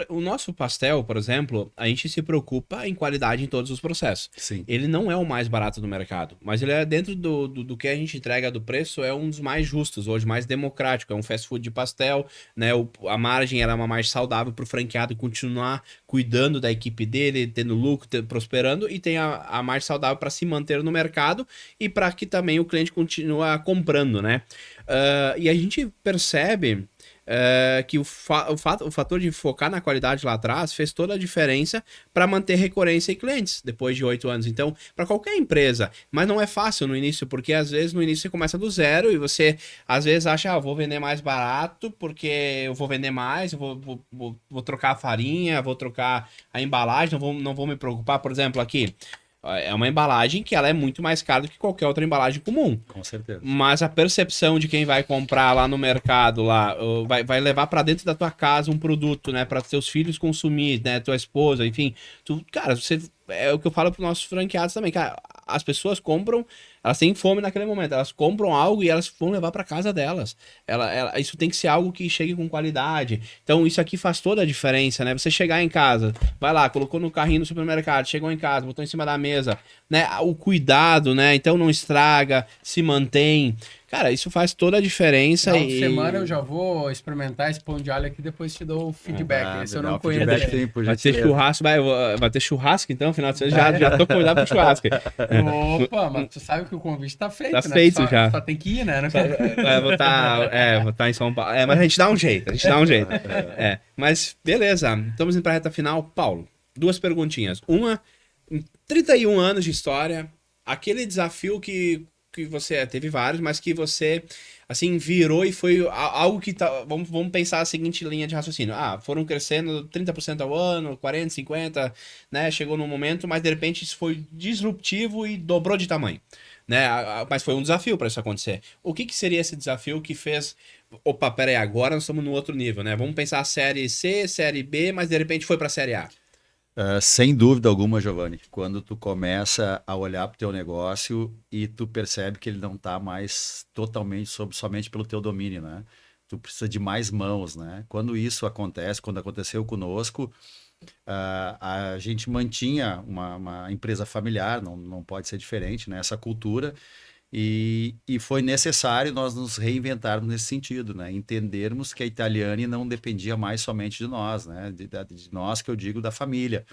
O nosso pastel, por exemplo, a gente se preocupa em qualidade em todos os processos. Sim. Ele não é o mais barato do mercado, mas ele é dentro do que a gente entrega do preço, é um dos mais justos, hoje mais democrático, é um fast food de pastel, né? A margem era uma margem saudável para o franqueado continuar cuidando da equipe dele, tendo lucro, prosperando, e tem a margem saudável para se manter no mercado e para que também o cliente continue comprando, né? E a gente percebe que o fator de focar na qualidade lá atrás fez toda a diferença para manter recorrência e clientes depois de 8 anos. Então, para qualquer empresa, mas não é fácil no início, porque às vezes no início você começa do zero e você às vezes acha, vou vender mais barato porque eu vou vender mais, eu vou trocar a farinha, vou trocar a embalagem, não vou me preocupar. Por exemplo, aqui, é uma embalagem que ela é muito mais cara do que qualquer outra embalagem comum. Com certeza. Mas a percepção de quem vai comprar lá no mercado, lá, vai levar para dentro da tua casa um produto, né? Para seus filhos consumir, né? Tua esposa, enfim. Cara, é o que eu falo para os nossos franqueados também, cara. As pessoas compram, elas têm fome naquele momento, elas compram algo e elas vão levar para casa delas. Isso tem que ser algo que chegue com qualidade. Então isso aqui faz toda a diferença, né? Você chegar em casa, vai lá, colocou no carrinho no supermercado, chegou em casa, botou em cima da mesa, né? O cuidado, né? Então não estraga, se mantém. Cara, isso faz toda a diferença. Final de semana eu já vou experimentar esse pão de alho aqui, depois te dou o feedback. Esse eu não conheço. Vai ter churrasco, vai ter churrasco então, final de semana. Já tô convidado pro churrasco. Opa, mas tu sabe que o convite tá feito, tá né? Feito já. Só tem que ir, né? Vou estar em São Paulo. Mas a gente dá um jeito, Mas beleza, estamos indo pra reta final. Paulo, 2 perguntinhas. Uma, em 31 anos de história, aquele desafio que você teve vários, mas que você assim virou e foi algo que vamos pensar a seguinte linha de raciocínio. Foram crescendo 30% ao ano, 40, 50, né? Chegou num momento, mas de repente isso foi disruptivo e dobrou de tamanho, né? Mas foi um desafio para isso acontecer. O que seria esse desafio que fez, opa, peraí, agora nós estamos no outro nível, né? Vamos pensar a série C, série B, mas de repente foi para a série A. Sem dúvida alguma, Giovanni, quando tu começa a olhar para o teu negócio e tu percebe que ele não está mais totalmente somente pelo teu domínio, né? Tu precisa de mais mãos, né? Quando isso acontece, quando aconteceu conosco, a gente mantinha uma empresa familiar, não pode ser diferente, né? Essa cultura. E foi necessário nós nos reinventarmos nesse sentido, né? Entendermos que a Italiani não dependia mais somente de nós, né? De nós, que eu digo, da família.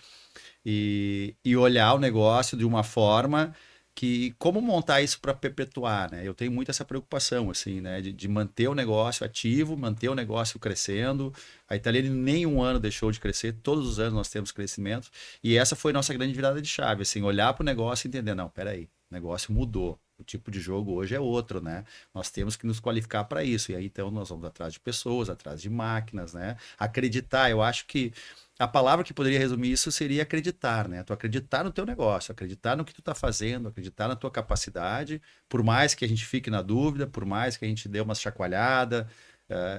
E olhar o negócio de uma forma que... Como montar isso para perpetuar, né? Eu tenho muito essa preocupação, assim, né? De manter o negócio ativo, manter o negócio crescendo. A Italiani nem um ano deixou de crescer, todos os anos nós temos crescimento. E essa foi nossa grande virada de chave, assim, olhar para o negócio e entender, não, peraí, o negócio mudou. O tipo de jogo hoje é outro, né? Nós temos que nos qualificar para isso. E aí, então, nós vamos atrás de pessoas, atrás de máquinas, né? Acreditar. Eu acho que a palavra que poderia resumir isso seria acreditar, né? Tu acreditar no teu negócio, acreditar no que tu tá fazendo, acreditar na tua capacidade, por mais que a gente fique na dúvida, por mais que a gente dê uma chacoalhada.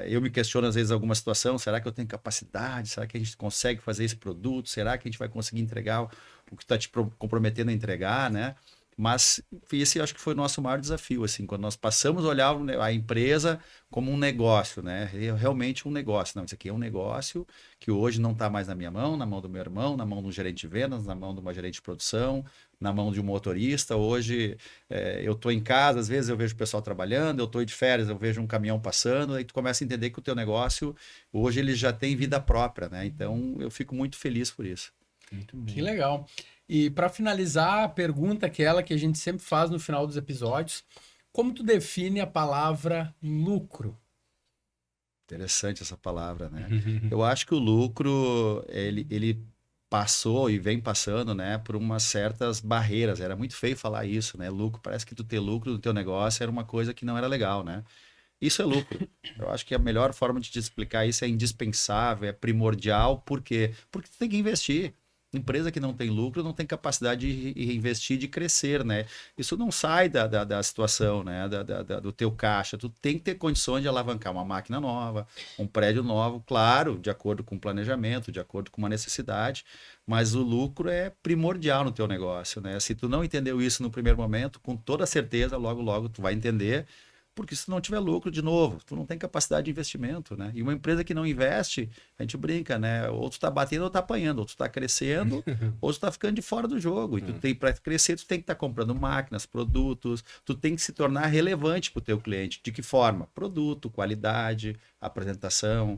Eu me questiono, às vezes, alguma situação. Será que eu tenho capacidade? Será que a gente consegue fazer esse produto? Será que a gente vai conseguir entregar o que tu tá te comprometendo a entregar, né? Mas esse acho que foi o nosso maior desafio, assim, quando nós passamos a olhar a empresa como um negócio, né? Realmente um negócio. Não, isso aqui é um negócio que hoje não está mais na minha mão, na mão do meu irmão, na mão de um gerente de vendas, na mão de uma gerente de produção, na mão de um motorista. Hoje eu estou em casa, às vezes eu vejo o pessoal trabalhando, eu estou de férias, eu vejo um caminhão passando, aí tu começa a entender que o teu negócio, hoje ele já tem vida própria, né? Então eu fico muito feliz por isso. Muito bem. Que legal. E para finalizar, a pergunta aquela que a gente sempre faz no final dos episódios: como tu define a palavra lucro? Interessante essa palavra, né? Eu acho que o lucro, ele passou e vem passando, né, por umas certas barreiras. Era muito feio falar isso, né? Lucro, parece que tu ter lucro no teu negócio era uma coisa que não era legal, né? Isso é lucro. Eu acho que a melhor forma de te explicar isso é indispensável, é primordial. Por quê? Porque tu tem que investir. Empresa que não tem lucro não tem capacidade de investir, de crescer, né? Isso não sai da situação, né? Do teu caixa. Tu tem que ter condições de alavancar uma máquina nova, um prédio novo, claro, de acordo com o planejamento, de acordo com uma necessidade, mas o lucro é primordial no teu negócio, né? Se tu não entendeu isso no primeiro momento, com toda certeza, logo, logo tu vai entender. Porque se tu não tiver lucro, de novo, tu não tem capacidade de investimento, né? E uma empresa que não investe, a gente brinca, né? Ou tu tá batendo ou tá apanhando, ou tu tá crescendo, ou tu tá ficando de fora do jogo. E tu tem, para crescer, tu tem que estar comprando máquinas, produtos, tu tem que se tornar relevante para o teu cliente. De que forma? Produto, qualidade, apresentação.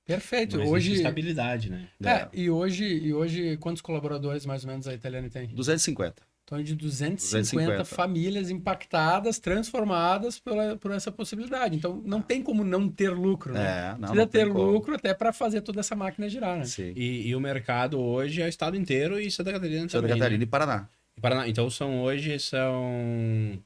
Perfeito. Não existe Hoje estabilidade, né? e hoje quantos colaboradores mais ou menos a Italiane tem? 250. Então, de 250 famílias impactadas, transformadas por essa possibilidade. Então, não tem como não ter lucro, né? Precisa ter lucro até para fazer toda essa máquina girar, né? Sim. E o mercado hoje é o estado inteiro e Santa Catarina também, Santa Catarina né? e Paraná. Paraná. Então, hoje são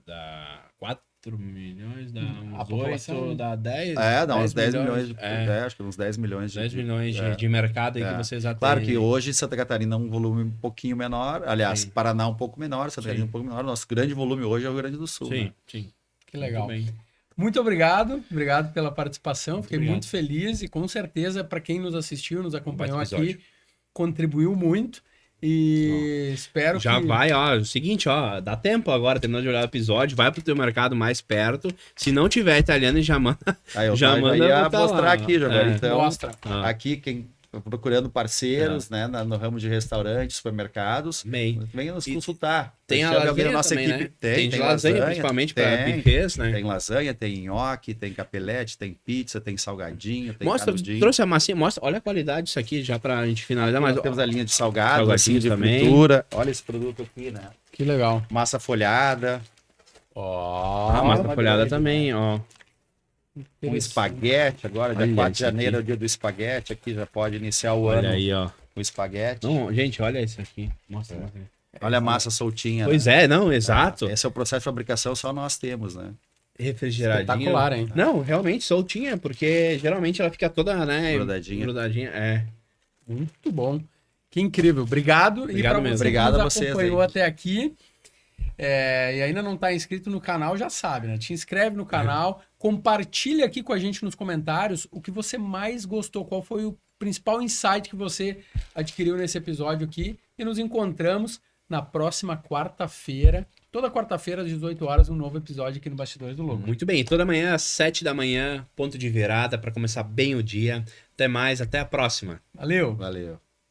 dá 4 milhões, dá A uns população, 8, né? dá 10. Dá uns 10 milhões. É, Acho que uns 10 milhões 10 milhões de mercado aí que vocês já têm. Claro que hoje Santa Catarina é um volume um pouquinho menor. Aliás, Sim. Paraná um pouco menor, Santa Catarina um pouco menor. Nosso grande volume hoje é o Rio Grande do Sul. Sim, Né? sim. Que legal. Muito bem. Muito obrigado. Obrigado pela participação. Fiquei obrigado. muito feliz e com certeza para quem nos assistiu, nos acompanhou baita aqui, episódio. Contribuiu muito. E espero Já que... vai, ó, o seguinte, ó, dá tempo agora, terminando de olhar o episódio, vai pro teu mercado mais perto, se não tiver italiano, já manda, Aí eu já manda ia botar mostrar lá. aqui, agora. Então, Mostra. aqui quem procurando parceiros, né, no ramo de restaurantes, supermercados, Bem. venha nos consultar. Tem a Chame alguém lasanha da nossa também, equipe. né? Tem de lasanha, principalmente para tem. buffets, né? Tem lasanha, tem nhoque, tem capelete, tem pizza, tem salgadinho, tem Mostra, canudinho. trouxe a massinha, mostra, olha a qualidade disso aqui, já pra gente finalizar, mas Nós temos a linha de salgado, salgadinho assim, de também. fritura. Olha esse produto aqui, né? Que legal. Massa folhada, a massa folhada também, ó. um espaguete agora, dia Olha 4 de isso janeiro é o aqui. dia do espaguete, aqui já pode iniciar o Olha ano aí, ó. com espaguete. Não, gente, olha isso aqui. Mostra. Olha a massa soltinha. Pois né? é, não, exato. Esse é o processo de fabricação, só nós temos, né? Refrigeradinho. Espetacular, hein? Não, realmente soltinha, porque geralmente ela fica toda, né? Grudadinha. é. Muito bom. Que incrível. Obrigado. Obrigado e para mesmo. você Obrigado que a nos vocês acompanhou aí. até aqui e ainda não está inscrito no canal, já sabe, né? Te inscreve no canal, compartilha aqui com a gente nos comentários o que você mais gostou, qual foi o principal insight que você adquiriu nesse episódio aqui. E nos encontramos na próxima quarta-feira. Toda quarta-feira, às 18 horas, um novo episódio aqui no Bastidores do Lobo. Muito bem, toda manhã às 7 da manhã, ponto de virada para começar bem o dia. Até mais, até a próxima. Valeu! Valeu.